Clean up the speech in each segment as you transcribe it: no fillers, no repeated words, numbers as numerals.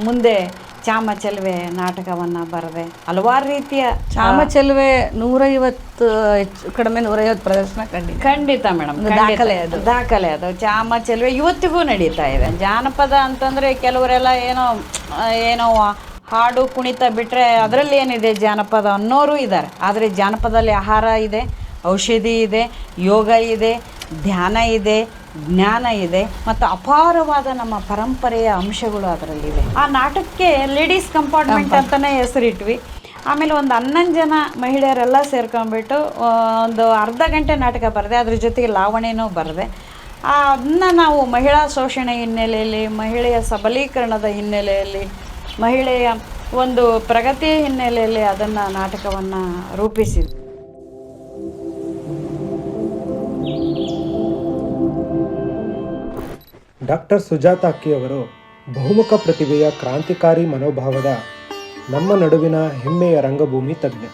ಮುಂದೆ ಚಾಮಚಲುವೆ ನಾಟಕವನ್ನು ಬರೆದೆ. ಹಲವಾರು ರೀತಿಯ ಚಾಮಚಲುವೆ 150 ಹೆಚ್ಚು ಕಡಿಮೆ 150 ಪ್ರದರ್ಶನ ಖಂಡಿತ ಮೇಡಮ್, ದಾಖಲೆ ಅದು. ಚಾಮಚಲುವೆ ಇವತ್ತಿಗೂ ನಡೀತಾ ಇದೆ. ಜಾನಪದ ಅಂತಂದರೆ ಕೆಲವರೆಲ್ಲ ಏನೋ ಹಾಡು ಕುಣಿತ ಬಿಟ್ಟರೆ ಅದರಲ್ಲಿ ಏನಿದೆ ಜಾನಪದ ಅನ್ನೋರು ಇದ್ದಾರೆ. ಆದರೆ ಜಾನಪದದಲ್ಲಿ ಆಹಾರ ಇದೆ, ಔಷಧಿ ಇದೆ, ಯೋಗ ಇದೆ, ಧ್ಯಾನ ಇದೆ, ಜ್ಞಾನ ಇದೆ ಮತ್ತು ಅಪಾರವಾದ ನಮ್ಮ ಪರಂಪರೆಯ ಅಂಶಗಳು ಅದರಲ್ಲಿವೆ. ಆ ನಾಟಕಕ್ಕೆ ಲೇಡೀಸ್ ಕಂಪಾರ್ಟ್ಮೆಂಟ್ ಅಂತಲೇ ಹೆಸರಿಟ್ವಿ. ಆಮೇಲೆ ಒಂದು 11 ಜನ ಮಹಿಳೆಯರೆಲ್ಲ ಸೇರ್ಕೊಂಡ್ಬಿಟ್ಟು ಒಂದು ಅರ್ಧ ಗಂಟೆ ನಾಟಕ ಬರೆದೆ. ಅದ್ರ ಜೊತೆಗೆ ಲಾವಣಿನೂ ಬರೆದೆ. ಅದನ್ನು ನಾವು ಮಹಿಳಾ ಶೋಷಣೆ ಹಿನ್ನೆಲೆಯಲ್ಲಿ, ಮಹಿಳೆಯ ಸಬಲೀಕರಣದ ಹಿನ್ನೆಲೆಯಲ್ಲಿ, ಮಹಿಳೆಯ ಒಂದು ಪ್ರಗತಿಯ ಹಿನ್ನೆಲೆಯಲ್ಲಿ ಅದನ್ನು ನಾಟಕವನ್ನು ರೂಪಿಸಿದ್ವಿ. ಡಾಕ್ಟರ್ ಸುಜಾತ ಅಕ್ಕಿಯವರು ಬಹುಮುಖ ಪ್ರತಿಭೆಯ ಕ್ರಾಂತಿಕಾರಿ ಮನೋಭಾವದ ನಮ್ಮ ನಡುವಿನ ಹೆಮ್ಮೆಯ ರಂಗಭೂಮಿ ತಜ್ಞೆ.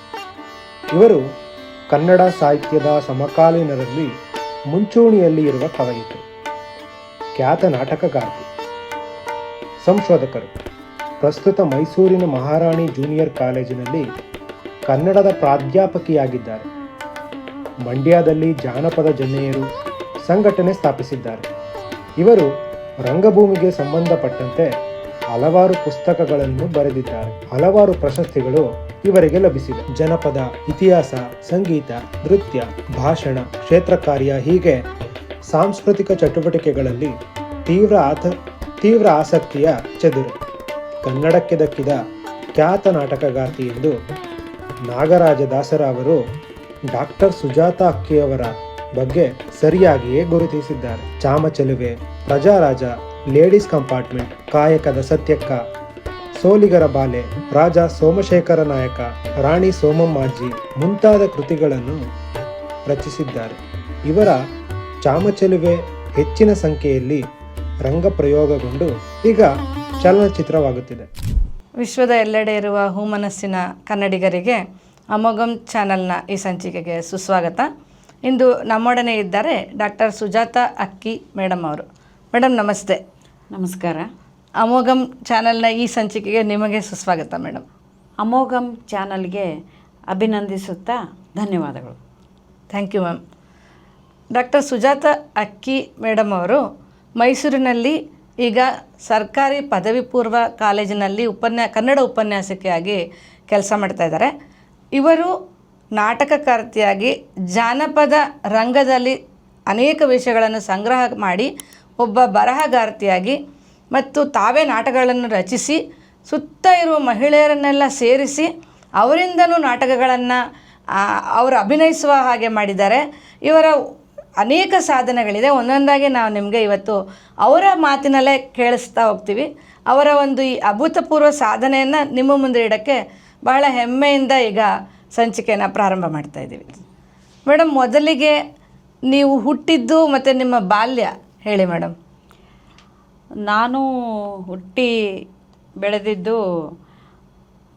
ಇವರು ಕನ್ನಡ ಸಾಹಿತ್ಯದ ಸಮಕಾಲೀನರಲ್ಲಿ ಮುಂಚೂಣಿಯಲ್ಲಿ ಇರುವ ಕವಯಿತ್ರಿ, ಖ್ಯಾತ ನಾಟಕಗಾರ್ತಿ, ಸಂಶೋಧಕರು. ಪ್ರಸ್ತುತ ಮೈಸೂರಿನ ಮಹಾರಾಣಿ ಜೂನಿಯರ್ ಕಾಲೇಜಿನಲ್ಲಿ ಕನ್ನಡದ ಪ್ರಾಧ್ಯಾಪಕಿಯಾಗಿದ್ದಾರೆ. ಮಂಡ್ಯದಲ್ಲಿ ಜಾನಪದ ಜನ್ನೆಯರು ಸಂಘಟನೆ ಸ್ಥಾಪಿಸಿದ್ದಾರೆ. ಇವರು ರಂಗಭೂಮಿಗೆ ಸಂಬಂಧಪಟ್ಟಂತೆ ಹಲವಾರು ಪುಸ್ತಕಗಳನ್ನು ಬರೆದಿದ್ದಾರೆ. ಹಲವಾರು ಪ್ರಶಸ್ತಿಗಳು ಇವರಿಗೆ ಲಭಿಸಿವೆ. ಜನಪದ, ಇತಿಹಾಸ, ಸಂಗೀತ, ನೃತ್ಯ, ಭಾಷಣ, ಕ್ಷೇತ್ರ ಕಾರ್ಯ ಹೀಗೆ ಸಾಂಸ್ಕೃತಿಕ ಚಟುವಟಿಕೆಗಳಲ್ಲಿ ತೀವ್ರ ಆಸಕ್ತಿಯ ಚದುರು. ಕನ್ನಡಕ್ಕೆ ದಕ್ಕಿದ ಖ್ಯಾತ ನಾಟಕಗಾರ್ತಿ ಎಂದು ನಾಗರಾಜದಾಸರ ಅವರು ಡಾಕ್ಟರ್ ಸುಜಾತ ಅಕ್ಕಿಯವರ ಬಗ್ಗೆ ಸರಿಯಾಗಿಯೇ ಗುರುತಿಸಿದ್ದಾರೆ. ಚಾಮಚಲುವೆ, ಪ್ರಜಾರಾಜ, ಲೇಡೀಸ್ ಕಂಪಾರ್ಟ್ಮೆಂಟ್, ಕಾಯಕದ ಸತ್ಯಕ್ಕ, ಸೋಲಿಗರ ಬಾಲೆ, ರಾಜ ಸೋಮಶೇಖರ ನಾಯಕ, ರಾಣಿ ಸೋಮಮ್ಮಾಜಿ ಮುಂತಾದ ಕೃತಿಗಳನ್ನು ರಚಿಸಿದ್ದಾರೆ. ಇವರ ಚಾಮಚಲುವೆ ಹೆಚ್ಚಿನ ಸಂಖ್ಯೆಯಲ್ಲಿ ರಂಗಪ್ರಯೋಗಗೊಂಡು ಈಗ ಚಲನಚಿತ್ರವಾಗುತ್ತಿದೆ. ವಿಶ್ವದ ಎಲ್ಲೆಡೆ ಇರುವ ಹೂಮನಸ್ಸಿನ ಕನ್ನಡಿಗರಿಗೆ ಅಮೋಘಂ ಚಾನಲ್ನ ಈ ಸಂಚಿಕೆಗೆ ಸುಸ್ವಾಗತ. ಇಂದು ನಮ್ಮೊಡನೆ ಇದ್ದಾರೆ ಡಾಕ್ಟರ್ ಸುಜಾತ ಅಕ್ಕಿ ಮೇಡಮ್ ಅವರು. ಮೇಡಮ್ ನಮಸ್ತೆ. ನಮಸ್ಕಾರ. ಅಮೋಘಂ ಚಾನಲ್ನ ಈ ಸಂಚಿಕೆಗೆ ನಿಮಗೆ ಸುಸ್ವಾಗತ ಮೇಡಮ್. ಅಮೋಘಂ ಚಾನಲ್ಗೆ ಅಭಿನಂದಿಸುತ್ತಾ ಧನ್ಯವಾದಗಳು. Thank you ma'am. Doctor Sujata Akki madam ಅವರು ಮೈಸೂರಿನಲ್ಲಿ ಈಗ ಸರ್ಕಾರಿ ಪದವಿ ಪೂರ್ವ ಕಾಲೇಜಿನಲ್ಲಿ ಕನ್ನಡ ಉಪನ್ಯಾಸಕಿಯಾಗಿ ಕೆಲಸ ಮಾಡ್ತಾ ಇದ್ದಾರೆ. ಇವರು ನಾಟಕಕಾರ್ತಿಯಾಗಿ ಜಾನಪದ ರಂಗದಲ್ಲಿ ಅನೇಕ ವಿಷಯಗಳನ್ನು ಸಂಗ್ರಹ ಮಾಡಿ ಒಬ್ಬ ಬರಹಗಾರ್ತಿಯಾಗಿ ಮತ್ತು ತಾವೇ ನಾಟಕಗಳನ್ನು ರಚಿಸಿ ಸುತ್ತ ಇರುವ ಮಹಿಳೆಯರನ್ನೆಲ್ಲ ಸೇರಿಸಿ ಅವರಿಂದನೂ ನಾಟಕಗಳನ್ನು ಅವರು ಅಭಿನಯಿಸುವ ಹಾಗೆ ಮಾಡಿದ್ದಾರೆ. ಇವರ ಅನೇಕ ಸಾಧನೆಗಳಿದೆ. ಒಂದೊಂದಾಗಿ ನಾವು ನಿಮಗೆ ಇವತ್ತು ಅವರ ಮಾತಿನಲ್ಲೇ ಕೇಳಿಸ್ತಾ ಹೋಗ್ತೀವಿ. ಅವರ ಒಂದು ಈ ಅಭೂತಪೂರ್ವ ಸಾಧನೆಯನ್ನು ನಿಮ್ಮ ಮುಂದೆ ಇಡೋಕ್ಕೆ ಬಹಳ ಹೆಮ್ಮೆಯಿಂದ ಈಗ ಸಂಚಿಕೆಯನ್ನು ಪ್ರಾರಂಭ ಮಾಡ್ತಾ ಇದ್ದೀವಿ. ಮೇಡಮ್, ಮೊದಲಿಗೆ ನೀವು ಹುಟ್ಟಿದ್ದು ಮತ್ತು ನಿಮ್ಮ ಬಾಲ್ಯ ಹೇಳಿ ಮೇಡಮ್. ನಾನು ಹುಟ್ಟಿ ಬೆಳೆದಿದ್ದು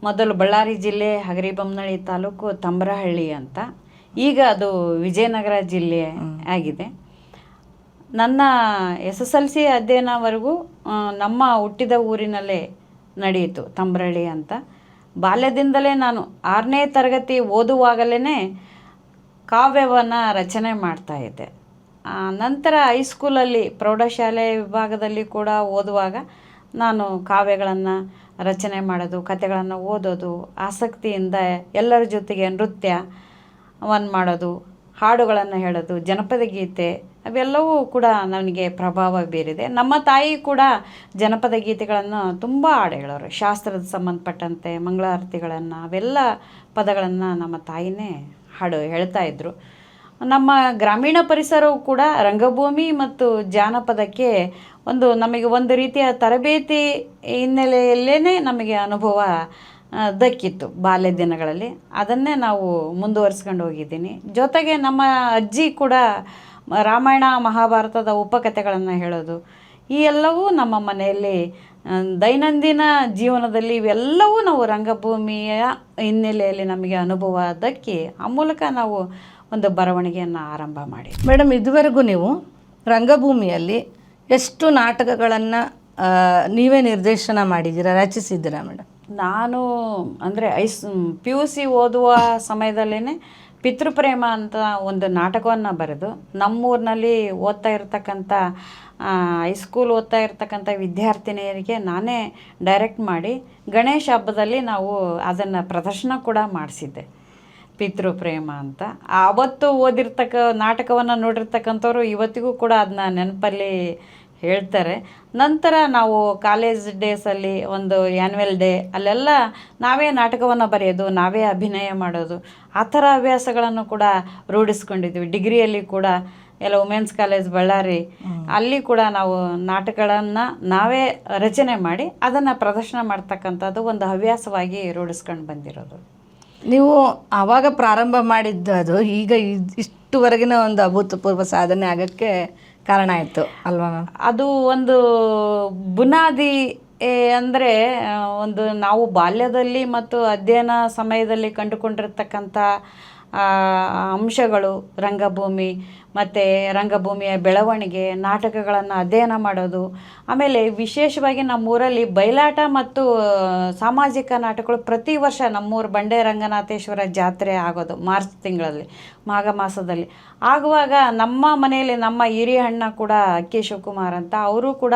ಮೊದಲು ಬಳ್ಳಾರಿ ಜಿಲ್ಲೆ ಹಗರಿಬೊಮ್ಮನಹಳ್ಳಿ ತಾಲೂಕು ತಂಬ್ರಹಳ್ಳಿ ಅಂತ. ಈಗ ಅದು ವಿಜಯನಗರ ಜಿಲ್ಲೆ ಆಗಿದೆ. ನನ್ನ SSLC ಅಧ್ಯಯನವರೆಗೂ ನಮ್ಮ ಹುಟ್ಟಿದ ಊರಿನಲ್ಲೇ ನಡೆಯಿತು, ತಂಬ್ರಹಳ್ಳಿ ಅಂತ. ಬಾಲ್ಯದಿಂದಲೇ ನಾನು 6ನೇ ತರಗತಿ ಓದುವಾಗಲೇ ಕಾವ್ಯವನ್ನು ರಚನೆ ಮಾಡ್ತಾಯಿದ್ದೆ. ನಂತರ ಹೈಸ್ಕೂಲಲ್ಲಿ ಪ್ರೌಢಶಾಲೆ ವಿಭಾಗದಲ್ಲಿ ಕೂಡ ಓದುವಾಗ ನಾನು ಕಾವ್ಯಗಳನ್ನು ರಚನೆ ಮಾಡೋದು, ಕಥೆಗಳನ್ನು ಓದೋದು, ಆಸಕ್ತಿಯಿಂದ ಎಲ್ಲರ ಜೊತೆಗೆ ನೃತ್ಯವನ್ನು ಮಾಡೋದು, ಹಾಡುಗಳನ್ನು ಹೇಳೋದು, ಜನಪದ ಗೀತೆ ಅವೆಲ್ಲವೂ ಕೂಡ ನನಗೆ ಪ್ರಭಾವ ಬೀರಿದೆ. ನಮ್ಮ ತಾಯಿ ಕೂಡ ಜನಪದ ಗೀತೆಗಳನ್ನು ತುಂಬ ಹಾಡು ಹೇಳೋರು. ಶಾಸ್ತ್ರದ ಸಂಬಂಧಪಟ್ಟಂತೆ ಮಂಗಳಾರತಿಗಳನ್ನು, ಅವೆಲ್ಲ ಪದಗಳನ್ನು ನಮ್ಮ ತಾಯಿನೇ ಹಾಡು ಹೇಳ್ತಾಯಿದ್ರು. ನಮ್ಮ ಗ್ರಾಮೀಣ ಪರಿಸರವು ಕೂಡ ರಂಗಭೂಮಿ ಮತ್ತು ಜಾನಪದಕ್ಕೆ ನಮಗೆ ಒಂದು ರೀತಿಯ ತರಬೇತಿ ಹಿನ್ನೆಲೆಯಲ್ಲೇ ನಮಗೆ ಅನುಭವ ದಕ್ಕಿತ್ತು ಬಾಲ್ಯ ದಿನಗಳಲ್ಲಿ. ಅದನ್ನೇ ನಾವು ಮುಂದುವರಿಸ್ಕೊಂಡು ಹೋಗಿದ್ದೀನಿ. ಜೊತೆಗೆ ನಮ್ಮ ಅಜ್ಜಿ ಕೂಡ ರಾಮಾಯಣ ಮಹಾಭಾರತದ ಉಪಕಥೆಗಳನ್ನು ಹೇಳೋದು, ಈ ಎಲ್ಲವೂ ನಮ್ಮ ಮನೆಯಲ್ಲಿ ದೈನಂದಿನ ಜೀವನದಲ್ಲಿ ಇವೆಲ್ಲವೂ ನಾವು ರಂಗಭೂಮಿಯ ಹಿನ್ನೆಲೆಯಲ್ಲಿ ನಮಗೆ ಅನುಭವ ದಕ್ಕಿ ಆ ಮೂಲಕ ನಾವು ಒಂದು ಬರವಣಿಗೆಯನ್ನು ಆರಂಭ ಮಾಡಿ. ಮೇಡಮ್, ಇದುವರೆಗೂ ನೀವು ರಂಗಭೂಮಿಯಲ್ಲಿ ಎಷ್ಟು ನಾಟಕಗಳನ್ನು ನೀವೇ ನಿರ್ದೇಶನ ಮಾಡಿದ್ದೀರಾ, ರಚಿಸಿದ್ದೀರಾ ಮೇಡಮ್? ನಾನು ಅಂದರೆ ಪಿ ಯು ಸಿ ಓದುವ ಸಮಯದಲ್ಲೇ ಪಿತೃಪ್ರೇಮ ಅಂತ ಒಂದು ನಾಟಕವನ್ನು ಬರೆದು ನಮ್ಮೂರಿನಲ್ಲಿ ಓದ್ತಾ ಇರ್ತಕ್ಕಂಥ ಹೈಸ್ಕೂಲ್ ಓದ್ತಾ ಇರ್ತಕ್ಕಂಥ ವಿದ್ಯಾರ್ಥಿನಿಯರಿಗೆ ನಾನೇ ಡೈರೆಕ್ಟ್ ಮಾಡಿ ಗಣೇಶ ಹಬ್ಬದಲ್ಲಿ ನಾವು ಅದನ್ನು ಪ್ರದರ್ಶನ ಕೂಡ ಮಾಡಿಸಿದ್ದೆ, ಪಿತೃಪ್ರೇಮ ಅಂತ. ಆವತ್ತು ನಾಟಕವನ್ನು ನೋಡಿರ್ತಕ್ಕಂಥವ್ರು ಇವತ್ತಿಗೂ ಕೂಡ ಅದನ್ನ ನೆನಪಲ್ಲಿ ಹೇಳ್ತಾರೆ. ನಂತರ ನಾವು ಕಾಲೇಜ್ ಡೇಸಲ್ಲಿ ಒಂದು ಆ್ಯನ್ಯುವಲ್ ಡೇ ಅಲ್ಲೆಲ್ಲ ನಾವೇ ನಾಟಕವನ್ನು ಬರೆಯೋದು, ನಾವೇ ಅಭಿನಯ ಮಾಡೋದು, ಆ ಥರ ಹವ್ಯಾಸಗಳನ್ನು ಕೂಡ ರೂಢಿಸ್ಕೊಂಡಿದ್ವಿ. ಡಿಗ್ರಿಯಲ್ಲಿ ಕೂಡ ಎಲ್ಲ ವುಮೆನ್ಸ್ ಕಾಲೇಜ್ ಬಳ್ಳಾರಿ, ಅಲ್ಲಿ ಕೂಡ ನಾವು ನಾಟಕಗಳನ್ನು ನಾವೇ ರಚನೆ ಮಾಡಿ ಅದನ್ನು ಪ್ರದರ್ಶನ ಮಾಡ್ತಕ್ಕಂಥದ್ದು ಒಂದು ಹವ್ಯಾಸವಾಗಿ ರೂಢಿಸ್ಕೊಂಡು ಬಂದಿರೋದು. ನೀವು ಆವಾಗ ಪ್ರಾರಂಭ ಮಾಡಿದ್ದು ಅದು ಈಗ ಇಷ್ಟುವರೆಗಿನ ಒಂದು ಅಭೂತಪೂರ್ವ ಸಾಧನೆ ಆಗೋಕ್ಕೆ ಕಾರಣ ಆಯಿತು ಅಲ್ವಾ ಮ್ಯಾಮ್? ಅದು ಒಂದು ಬುನಾದಿ ಅಂದರೆ ಒಂದು ನಾವು ಬಾಲ್ಯದಲ್ಲಿ ಮತ್ತು ಅಧ್ಯಯನ ಸಮಯದಲ್ಲಿ ಕಂಡುಕೊಂಡಿರ್ತಕ್ಕಂಥ ಅಂಶಗಳು, ರಂಗಭೂಮಿ ಮತ್ತು ರಂಗಭೂಮಿಯ ಬೆಳವಣಿಗೆ, ನಾಟಕಗಳನ್ನು ಅಧ್ಯಯನ ಮಾಡೋದು, ಆಮೇಲೆ ವಿಶೇಷವಾಗಿ ನಮ್ಮೂರಲ್ಲಿ ಬಯಲಾಟ ಮತ್ತು ಸಾಮಾಜಿಕ ನಾಟಕಗಳು ಪ್ರತಿ ವರ್ಷ ನಮ್ಮೂರು ಬಂಡೆ ರಂಗನಾಥೇಶ್ವರ ಜಾತ್ರೆ ಆಗೋದು ಮಾರ್ಚ್ ತಿಂಗಳಲ್ಲಿ, ಮಾಘ ಮಾಸದಲ್ಲಿ ಆಗುವಾಗ ನಮ್ಮ ಮನೆಯಲ್ಲಿ ನಮ್ಮ ಹಿರಿಯ ಅಣ್ಣ ಕೂಡ ಅಕ್ಕಿ ಶಿವಕುಮಾರ್ ಅಂತ ಅವರು ಕೂಡ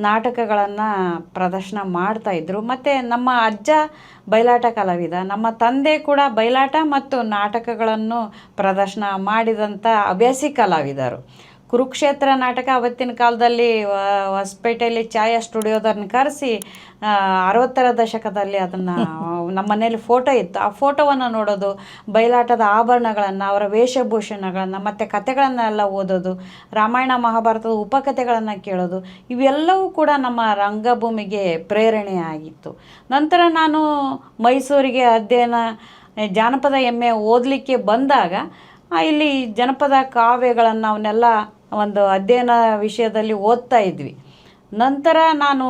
ನಾಟಕಗಳನ್ನು ಪ್ರದರ್ಶನ ಮಾಡ್ತಾಯಿದ್ರು. ಮತ್ತು ನಮ್ಮ ಅಜ್ಜ ಬಯಲಾಟ ಕಲಾವಿದ, ನಮ್ಮ ತಂದೆ ಕೂಡ ಬಯಲಾಟ ಮತ್ತು ನಾಟಕಗಳನ್ನು ಪ್ರದರ್ಶನ ಮಾಡಿದಂಥ ಹವ್ಯಾಸಿ ಕಲಾವಿದರು. ಕುರುಕ್ಷೇತ್ರ ನಾಟಕ ಅವತ್ತಿನ ಕಾಲದಲ್ಲಿ ಹೊಸಪೇಟೆಯಲ್ಲಿ ಛಾಯಾ ಸ್ಟುಡಿಯೋದವ್ರನ್ನ ಕರೆಸಿ 60ರ ದಶಕದಲ್ಲಿ ಅದನ್ನು ನಮ್ಮ ಮನೇಲಿ ಫೋಟೋ ಇತ್ತು, ಆ ಫೋಟೋವನ್ನು ನೋಡೋದು, ಬಯಲಾಟದ ಆಭರಣಗಳನ್ನು, ಅವರ ವೇಷಭೂಷಣಗಳನ್ನು ಮತ್ತು ಕಥೆಗಳನ್ನೆಲ್ಲ ಓದೋದು, ರಾಮಾಯಣ ಮಹಾಭಾರತದ ಉಪಕಥೆಗಳನ್ನು ಕೇಳೋದು, ಇವೆಲ್ಲವೂ ಕೂಡ ನಮ್ಮ ರಂಗಭೂಮಿಗೆ ಪ್ರೇರಣೆಯಾಗಿತ್ತು. ನಂತರ ನಾನು ಮೈಸೂರಿಗೆ ಜಾನಪದ MA ಓದಲಿಕ್ಕೆ ಬಂದಾಗ ಇಲ್ಲಿ ಜನಪದ ಕಾವ್ಯಗಳನ್ನು ಅವನ್ನೆಲ್ಲ ಒಂದು ಅಧ್ಯಯನ ವಿಷಯದಲ್ಲಿ ಓದ್ತಾ ಇದ್ವಿ. ನಂತರ ನಾನು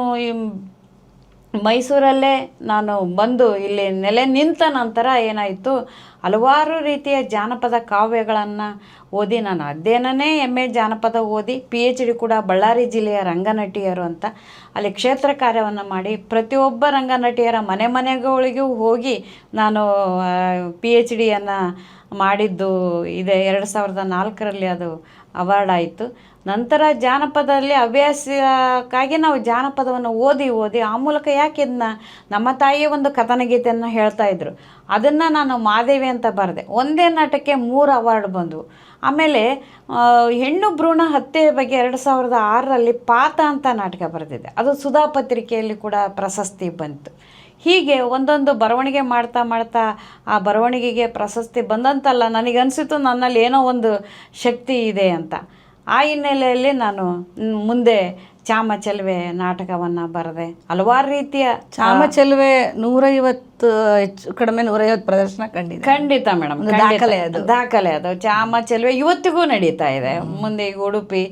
ಮೈಸೂರಲ್ಲೇ ನಾನು ಬಂದು ಇಲ್ಲಿ ನೆಲೆ ನಿಂತ ನಂತರ ಏನಾಯಿತು, ಹಲವಾರು ರೀತಿಯ ಜಾನಪದ ಕಾವ್ಯಗಳನ್ನು ಓದಿ ನಾನು ಅಧ್ಯಯನನೇ MA ಜಾನಪದ ಓದಿ PhD ಕೂಡ ಬಳ್ಳಾರಿ ಜಿಲ್ಲೆಯ ರಂಗನಟಿಯರು ಅಂತ ಅಲ್ಲಿ ಕ್ಷೇತ್ರ ಕಾರ್ಯವನ್ನು ಮಾಡಿ ಪ್ರತಿಯೊಬ್ಬ ರಂಗನಟಿಯರ ಮನೆಗಳಿಗೂ ಹೋಗಿ ನಾನು PhDಯನ್ನು ಮಾಡಿದ್ದು ಇದೆ. 2004ರಲ್ಲಿ ಅದು ಅವಾರ್ಡ್ ಆಯಿತು. ನಂತರ ಜಾನಪದದಲ್ಲಿ ಹವ್ಯಾಸಕ್ಕಾಗಿ ನಾವು ಜಾನಪದವನ್ನು ಓದಿ ಆ ಮೂಲಕ ಯಾಕೆ ಇದನ್ನ ನಮ್ಮ ತಾಯಿಯ ಒಂದು ಕಥನಗೀತೆಯನ್ನು ಹೇಳ್ತಾಯಿದ್ರು, ಅದನ್ನು ನಾನು ಮಾದೇವಿ ಅಂತ ಬರೆದೆ. ಒಂದೇ ನಾಟಕಕ್ಕೆ 3 ಅವಾರ್ಡ್ ಬಂದವು. ಆಮೇಲೆ ಹೆಣ್ಣು ಭ್ರೂಣ ಹತ್ಯೆ ಬಗ್ಗೆ 2006ರಲ್ಲಿ ಪಾತ ಅಂತ ನಾಟಕ ಬರೆದಿದ್ದೆ, ಅದು ಸುಧಾ ಪತ್ರಿಕೆಯಲ್ಲಿ ಕೂಡ ಪ್ರಶಸ್ತಿ ಬಂತು. ಹೀಗೆ ಒಂದೊಂದು ಬರವಣಿಗೆ ಮಾಡ್ತಾ ಆ ಬರವಣಿಗೆಗೆ ಪ್ರಶಸ್ತಿ ಬಂದಂತಲ್ಲ, ನನಗನ್ಸಿತು ನನ್ನಲ್ಲಿ ಏನೋ ಒಂದು ಶಕ್ತಿ ಇದೆ ಅಂತ. ಆ ಹಿನ್ನೆಲೆಯಲ್ಲಿ ನಾನು ಮುಂದೆ ಚಾಮಚಲುವೆ ನಾಟಕವನ್ನು ಬರೆದೆ. ಹಲವಾರು ರೀತಿಯ ಚಾಮಚಲುವೆ 150 ಹೆಚ್ಚು ಕಡಿಮೆ 150 ಪ್ರದರ್ಶನ ಕಂಡಿದೆ. ಖಂಡಿತ ಮೇಡಮ್, ದಾಖಲೆ ಅದು. ಚಾಮಚಲುವೆ ಇವತ್ತಿಗೂ ನಡೀತಾ ಇದೆ. ಮುಂದೆ ಈಗ ಉಡುಪಿ,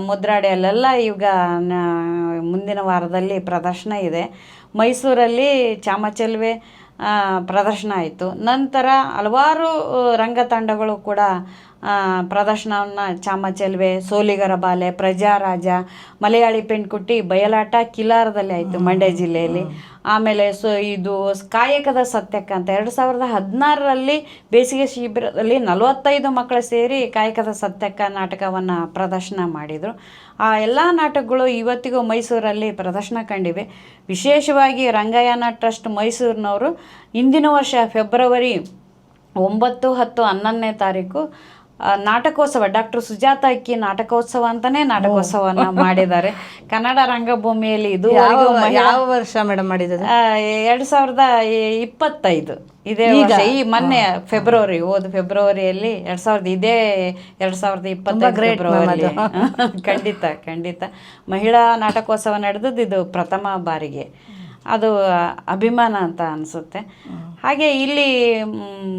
ಮುದ್ರಾಡಿಯಲ್ಲೆಲ್ಲ ಈಗ ಮುಂದಿನ ವಾರದಲ್ಲಿ ಪ್ರದರ್ಶನ ಇದೆ. ಮೈಸೂರಲ್ಲಿ ಚಾಮಚಲುವೆ ಪ್ರದರ್ಶನ ಆಯಿತು. ನಂತರ ಹಲವಾರು ರಂಗತಂಡಗಳು ಕೂಡ ಪ್ರದರ್ಶನವನ್ನು ಚಾಮಚಲುವೆ, ಸೋಲಿಗರ ಬಾಲೆ, ಪ್ರಜಾರಾಜ, ಮಲಯಾಳಿ ಪೆಣ್ಕುಟ್ಟಿ, ಬಯಲಾಟ ಕಿಲಾರದಲ್ಲಿ ಆಯಿತು ಮಂಡ್ಯ ಜಿಲ್ಲೆಯಲ್ಲಿ. ಆಮೇಲೆ ಇದು ಕಾಯಕದ ಸತ್ಯಕ್ಕ ಅಂತ 2016ರಲ್ಲಿ ಬೇಸಿಗೆ ಶಿಬಿರದಲ್ಲಿ 45 ಮಕ್ಕಳು ಸೇರಿ ಕಾಯಕದ ಸತ್ಯಕ್ಕ ನಾಟಕವನ್ನು ಪ್ರದರ್ಶನ ಮಾಡಿದರು. ಆ ಎಲ್ಲ ನಾಟಕಗಳು ಇವತ್ತಿಗೂ ಮೈಸೂರಲ್ಲಿ ಪ್ರದರ್ಶನ ಕಂಡಿವೆ. ವಿಶೇಷವಾಗಿ ರಂಗಯಾನ ಟ್ರಸ್ಟ್ ಮೈಸೂರಿನವರು ಇಂದಿನ ವರ್ಷ ಫೆಬ್ರವರಿ 9, 10, 11ನೇ ತಾರೀಕು ನಾಟಕೋತ್ಸವ, ಡಾಕ್ಟರ್ ಸುಜಾತ ಅಕ್ಕಿ ನಾಟಕೋತ್ಸವ ಅಂತಲೇ ನಾಟಕೋತ್ಸವವನ್ನು ಮಾಡಿದ್ದಾರೆ ಕನ್ನಡ ರಂಗಭೂಮಿಯಲ್ಲಿ. ಇದು ಯಾವ ವರ್ಷ ಮೇಡಮ್ ಮಾಡಿದ್ದಾರೆ? 2025 ಇದೇ ವರ್ಷ, ಈ ಮೊನ್ನೆ ಫೆಬ್ರವರಿಯಲ್ಲಿ 2025 ಫೆಬ್ರವರಿ. ಖಂಡಿತ ಮಹಿಳಾ ನಾಟಕೋತ್ಸವ ನಡೆದದ್ದು ಇದು ಪ್ರಥಮ ಬಾರಿಗೆ. ಅದು ಅಭಿಮಾನ ಅಂತ ಅನಿಸುತ್ತೆ. ಹಾಗೆ ಇಲ್ಲಿ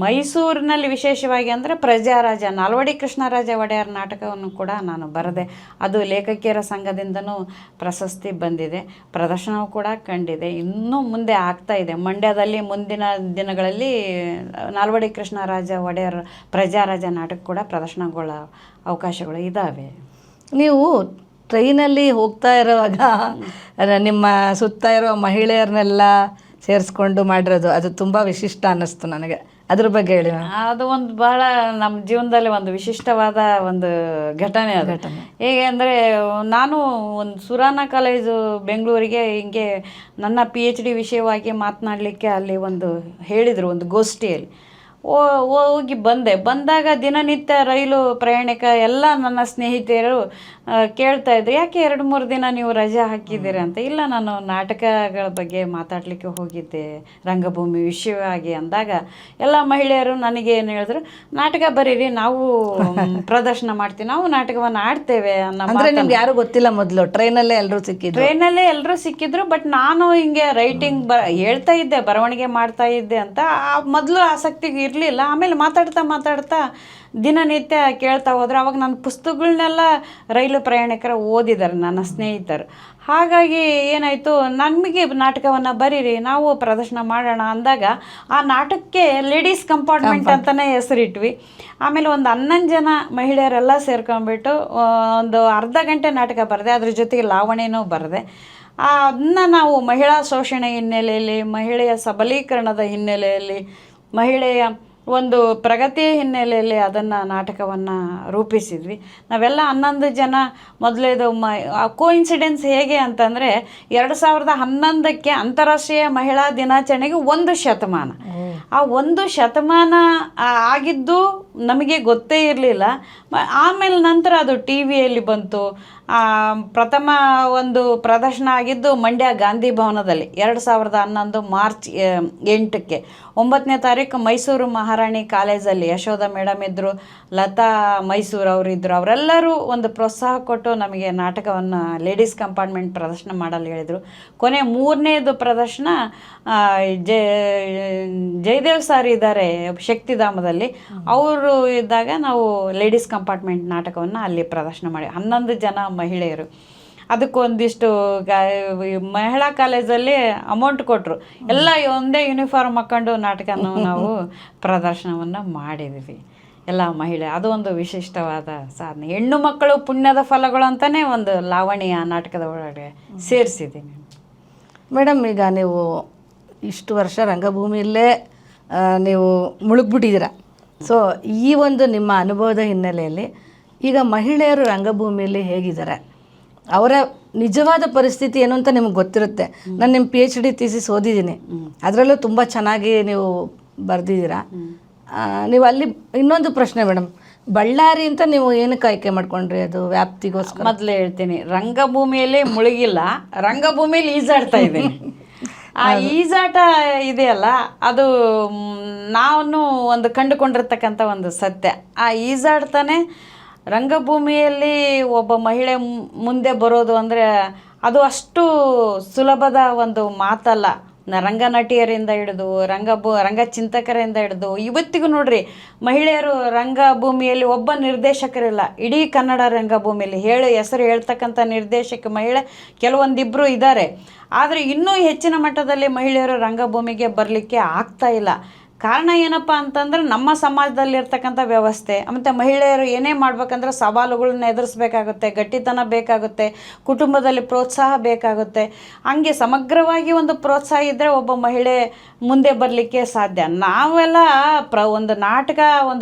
ಮೈಸೂರಿನಲ್ಲಿ ವಿಶೇಷವಾಗಿ ಅಂದರೆ ಪ್ರಜಾರಾಜ, ನಾಲ್ವಡಿ ಕೃಷ್ಣರಾಜ ಒಡೆಯರ್ ನಾಟಕವನ್ನು ಕೂಡ ನಾನು ಬರೆದೆ. ಅದು ಲೇಖಕಿಯರ ಸಂಘದಿಂದನೂ ಪ್ರಶಸ್ತಿ ಬಂದಿದೆ, ಪ್ರದರ್ಶನವೂ ಕೂಡ ಕಂಡಿದೆ, ಇನ್ನೂ ಮುಂದೆ ಆಗ್ತಾ ಇದೆ. ಮಂಡ್ಯದಲ್ಲಿ ಮುಂದಿನ ದಿನಗಳಲ್ಲಿ ನಾಲ್ವಡಿ ಕೃಷ್ಣರಾಜ ಒಡೆಯರ್ ಪ್ರಜಾರಾಜ ನಾಟಕ ಕೂಡ ಪ್ರದರ್ಶನಗೊಳ್ಳೋ ಅವಕಾಶಗಳು ಇದ್ದಾವೆ. ನೀವು ಟ್ರೈನಲ್ಲಿ ಹೋಗ್ತಾ ಇರುವಾಗ ನಿಮ್ಮ ಸುತ್ತ ಇರೋ ಮಹಿಳೆಯರನ್ನೆಲ್ಲ ಸೇರಿಸ್ಕೊಂಡು ಮಾಡಿರೋದು ಅದು ತುಂಬ ವಿಶಿಷ್ಟ ಅನ್ನಿಸ್ತು ನನಗೆ. ಅದ್ರ ಬಗ್ಗೆ ಹೇಳಿ ಮ್ಯಾಮ್. ಅದು ಒಂದು ಬಹಳ ನಮ್ಮ ಜೀವನದಲ್ಲಿ ಒಂದು ವಿಶಿಷ್ಟವಾದ ಒಂದು ಘಟನೆ ಅದು. ಹೇಗೆ ಅಂದರೆ, ನಾನು ಒಂದು ಸುರಾನ ಕಾಲೇಜು ಬೆಂಗಳೂರಿಗೆ ಹಿಂಗೆ ನನ್ನ PhD ವಿಷಯವಾಗಿ ಮಾತನಾಡಲಿಕ್ಕೆ ಅಲ್ಲಿ ಒಂದು ಹೇಳಿದರು, ಒಂದು ಗೋಷ್ಠಿಯಲ್ಲಿ ಹೋಗಿ ಬಂದಾಗ ದಿನನಿತ್ಯ ರೈಲು ಪ್ರಯಾಣಿಕ ಎಲ್ಲ ನನ್ನ ಸ್ನೇಹಿತರು ಕೇಳ್ತಾಯಿದ್ರು, ಯಾಕೆ 2-3 ದಿನ ನೀವು ರಜೆ ಹಾಕಿದ್ದೀರಿ ಅಂತ. ಇಲ್ಲ, ನಾನು ನಾಟಕಗಳ ಬಗ್ಗೆ ಮಾತಾಡಲಿಕ್ಕೆ ಹೋಗಿದ್ದೆ ರಂಗಭೂಮಿ ವಿಷಯವಾಗಿ ಅಂದಾಗ ಎಲ್ಲ ಮಹಿಳೆಯರು ನನಗೆ ಏನು ಹೇಳಿದ್ರು, ನಾಟಕ ಬರೀರಿ, ನಾವು ಪ್ರದರ್ಶನ ಮಾಡ್ತೀವಿ, ನಾವು ನಾಟಕವನ್ನು ಆಡ್ತೇವೆ ಅನ್ನೋ. ಅಂದರೆ ನಿಮ್ಗೆ ಯಾರು ಗೊತ್ತಿಲ್ಲ ಮೊದಲು, ಟ್ರೈನಲ್ಲೇ ಎಲ್ಲರೂ ಸಿಕ್ಕಿದ್ರು. ಬಟ್ ನಾನು ಹಿಂಗೆ ರೈಟಿಂಗ್ ಹೇಳ್ತಾ ಇದ್ದೆ, ಬರವಣಿಗೆ ಮಾಡ್ತಾ ಇದ್ದೆ ಅಂತ ಮೊದಲು ಆಸಕ್ತಿಗೆ ಇರಲಿಲ್ಲ. ಆಮೇಲೆ ಮಾತಾಡ್ತಾ ದಿನನಿತ್ಯ ಕೇಳ್ತಾ ಹೋದ್ರೆ ಅವಾಗ ನನ್ನ ಪುಸ್ತಕಗಳನ್ನೆಲ್ಲ ರೈಲು ಪ್ರಯಾಣಿಕರು ಓದಿದ್ದಾರೆ ನನ್ನ ಸ್ನೇಹಿತರು. ಹಾಗಾಗಿ ಏನಾಯಿತು, ನಮಗೆ ನಾಟಕವನ್ನು ಬರೀರಿ, ನಾವು ಪ್ರದರ್ಶನ ಮಾಡೋಣ ಅಂದಾಗ ಆ ನಾಟಕಕ್ಕೆ ಲೇಡೀಸ್ ಕಂಪಾರ್ಟ್ಮೆಂಟ್ ಅಂತಲೇ ಹೆಸರಿಟ್ವಿ. ಆಮೇಲೆ ಒಂದು 11 ಜನ ಮಹಿಳೆಯರೆಲ್ಲ ಸೇರ್ಕೊಂಡ್ಬಿಟ್ಟು ಒಂದು ಅರ್ಧ ಗಂಟೆ ನಾಟಕ ಬರೆದೆ. ಅದ್ರ ಜೊತೆಗೆ ಲಾವಣಿನೂ ಬರೆದೆ. ಅದನ್ನು ನಾವು ಮಹಿಳಾ ಶೋಷಣೆ ಹಿನ್ನೆಲೆಯಲ್ಲಿ, ಮಹಿಳೆಯ ಸಬಲೀಕರಣದ ಹಿನ್ನೆಲೆಯಲ್ಲಿ, ಮಹಿಳೆಯ ಒಂದು ಪ್ರಗತಿಯ ಹಿನ್ನೆಲೆಯಲ್ಲಿ ಅದನ್ನು ನಾಟಕವನ್ನು ರೂಪಿಸಿದ್ವಿ. ನಾವೆಲ್ಲ 11 ಜನ. ಮೊದಲೇದು ಕೋಇನ್ಸಿಡೆನ್ಸ್ ಹೇಗೆ ಅಂತಂದರೆ, 2011ಕ್ಕೆ ಅಂತಾರಾಷ್ಟ್ರೀಯ ಮಹಿಳಾ ದಿನಾಚರಣೆಗೆ 1 ಶತಮಾನ. ಆ 1 ಶತಮಾನ ಆಗಿದ್ದು ನಮಗೆ ಗೊತ್ತೇ ಇರಲಿಲ್ಲ. ಆಮೇಲೆ ನಂತರ ಅದು TV ಯಲ್ಲಿ ಬಂತು. ಪ್ರಥಮ ಒಂದು ಪ್ರದರ್ಶನ ಆಗಿದ್ದು ಮಂಡ್ಯ ಗಾಂಧಿ ಭವನದಲ್ಲಿ 2011 ಮಾರ್ಚ್ 8ಕ್ಕೆ. 9ನೇ ತಾರೀಕು ಮೈಸೂರು ಮಹಾರಾಣಿ ಕಾಲೇಜಲ್ಲಿ ಯಶೋಧ ಮೇಡಮ್ ಇದ್ದರು, ಲತಾ ಮೈಸೂರು ಅವರಿದ್ದರು. ಅವರೆಲ್ಲರೂ ಒಂದು ಪ್ರೋತ್ಸಾಹ ಕೊಟ್ಟು ನಮಗೆ ನಾಟಕವನ್ನು ಲೇಡೀಸ್ ಕಂಪಾರ್ಟ್ಮೆಂಟ್ ಪ್ರದರ್ಶನ ಮಾಡಲು ಹೇಳಿದರು. ಕೊನೆ 3ನೇದು ಪ್ರದರ್ಶನ ಜಯದೇವ್ ಸರ್ ಇದ್ದಾರೆ ಶಕ್ತಿಧಾಮದಲ್ಲಿ, ಅವರು ಇದ್ದಾಗ ನಾವು ಲೇಡೀಸ್ ಕಂಪಾರ್ಟ್ಮೆಂಟ್ ನಾಟಕವನ್ನು ಅಲ್ಲಿ ಪ್ರದರ್ಶನ ಮಾಡಿ 11 ಜನ ಮಹಿಳೆಯರು. ಅದಕ್ಕೊಂದಿಷ್ಟು ಮಹಿಳಾ ಕಾಲೇಜಲ್ಲಿ ಅಮೌಂಟ್ ಕೊಟ್ಟರು. ಎಲ್ಲ ಒಂದೇ ಯೂನಿಫಾರ್ಮ್ ಹಾಕ್ಕೊಂಡು ನಾಟಕನ ನಾವು ಪ್ರದರ್ಶನವನ್ನು ಮಾಡಿದ್ವಿ ಎಲ್ಲ ಮಹಿಳೆ. ಅದು ಒಂದು ವಿಶಿಷ್ಟವಾದ ಸಾಧನೆ. ಹೆಣ್ಣು ಮಕ್ಕಳು ಪುಣ್ಯದ ಫಲಗಳು ಅಂತಲೇ ಒಂದು ಲಾವಣಿಯ ನಾಟಕದ ಒಳಗಡೆ ಸೇರಿಸಿದ್ದೀನಿ. ಮೇಡಮ್, ಈಗ ನೀವು ಇಷ್ಟು ವರ್ಷ ರಂಗಭೂಮಿಯಲ್ಲೇ ನೀವು ಮುಳುಗ್ಬಿಟ್ಟಿದ್ದೀರ. ಸೊ ಈ ಒಂದು ನಿಮ್ಮ ಅನುಭವದ ಹಿನ್ನೆಲೆಯಲ್ಲಿ ಈಗ ಮಹಿಳೆಯರು ರಂಗಭೂಮಿಯಲ್ಲಿ ಹೇಗಿದ್ದಾರೆ, ಅವರ ನಿಜವಾದ ಪರಿಸ್ಥಿತಿ ಏನು ಅಂತ ನಿಮ್ಗೆ ಗೊತ್ತಿರುತ್ತೆ. ನಾನು ನಿಮ್ಮ PhD ಥೀಸಿಸ್ ಓದಿದ್ದೀನಿ, ಅದರಲ್ಲೂ ತುಂಬ ಚೆನ್ನಾಗಿ ನೀವು ಬರೆದಿದ್ದೀರಾ. ನೀವು ಅಲ್ಲಿ ಇನ್ನೊಂದು ಪ್ರಶ್ನೆ ಮೇಡಮ್, ಬಳ್ಳಾರಿ ಅಂತ ನೀವು ಏನಕ್ಕೆ ಆಯ್ಕೆ ಮಾಡ್ಕೊಂಡ್ರಿ? ಅದು ವ್ಯಾಪ್ತಿಗೋಸ್ಕರ. ಮೊದಲೇ ಹೇಳ್ತೀನಿ, ರಂಗಭೂಮಿಯಲ್ಲಿ ಮುಳುಗಿಲ್ಲ, ರಂಗಭೂಮಿಯಲ್ಲಿ ಈಜಾಡ್ತಾ ಇದ್ದೀನಿ. ಆ ಈಜಾಟ ಇದೆಯಲ್ಲ, ಅದು ನಾನು ಒಂದು ಕಂಡುಕೊಂಡಿರ್ತಕ್ಕಂಥ ಒಂದು ಸತ್ಯ. ಆ ಈಜಾಡ್ತಾನೆ ರಂಗಭೂಮಿಯಲ್ಲಿ ಒಬ್ಬ ಮಹಿಳೆ ಮುಂದೆ ಬರೋದು ಅಂದರೆ ಅದು ಅಷ್ಟು ಸುಲಭದ ಒಂದು ಮಾತಲ್ಲ. ರಂಗನಟಿಯರಿಂದ ಹಿಡಿದು ರಂಗಚಿಂತಕರಿಂದ ಹಿಡಿದು ಇವತ್ತಿಗೂ ನೋಡ್ರಿ, ಮಹಿಳೆಯರು ರಂಗಭೂಮಿಯಲ್ಲಿ ಒಬ್ಬ ನಿರ್ದೇಶಕರಿಲ್ಲ. ಇಡೀ ಕನ್ನಡ ರಂಗಭೂಮಿಯಲ್ಲಿ ಹೆಸರು ಹೇಳ್ತಕ್ಕಂಥ ನಿರ್ದೇಶಕ ಮಹಿಳೆ ಕೆಲವೊಂದಿಬ್ಬರು ಇದ್ದಾರೆ. ಆದರೆ ಇನ್ನೂ ಹೆಚ್ಚಿನ ಮಟ್ಟದಲ್ಲಿ ಮಹಿಳೆಯರು ರಂಗಭೂಮಿಗೆ ಬರಲಿಕ್ಕೆ ಆಗ್ತಾ ಇಲ್ಲ. ಕಾರಣ ಏನಪ್ಪ ಅಂತಂದ್ರೆ, ನಮ್ಮ ಸಮಾಜದಲ್ಲಿರ್ತಕ್ಕಂಥ ವ್ಯವಸ್ಥೆ, ಮತ್ತು ಮಹಿಳೆಯರು ಏನೇ ಮಾಡ್ಬೇಕಂದ್ರೆ ಸವಾಲುಗಳನ್ನ ಎದುರಿಸ್ಬೇಕಾಗುತ್ತೆ, ಗಟ್ಟಿತನ ಬೇಕಾಗುತ್ತೆ, ಕುಟುಂಬದಲ್ಲಿ ಪ್ರೋತ್ಸಾಹ ಬೇಕಾಗುತ್ತೆ. ಹಂಗೆ ಸಮಗ್ರವಾಗಿ ಒಂದು ಪ್ರೋತ್ಸಾಹ ಇದ್ದರೆ ಒಬ್ಬ ಮಹಿಳೆ ಮುಂದೆ ಬರಲಿಕ್ಕೆ ಸಾಧ್ಯ. ನಾವೆಲ್ಲ ಒಂದು ನಾಟಕ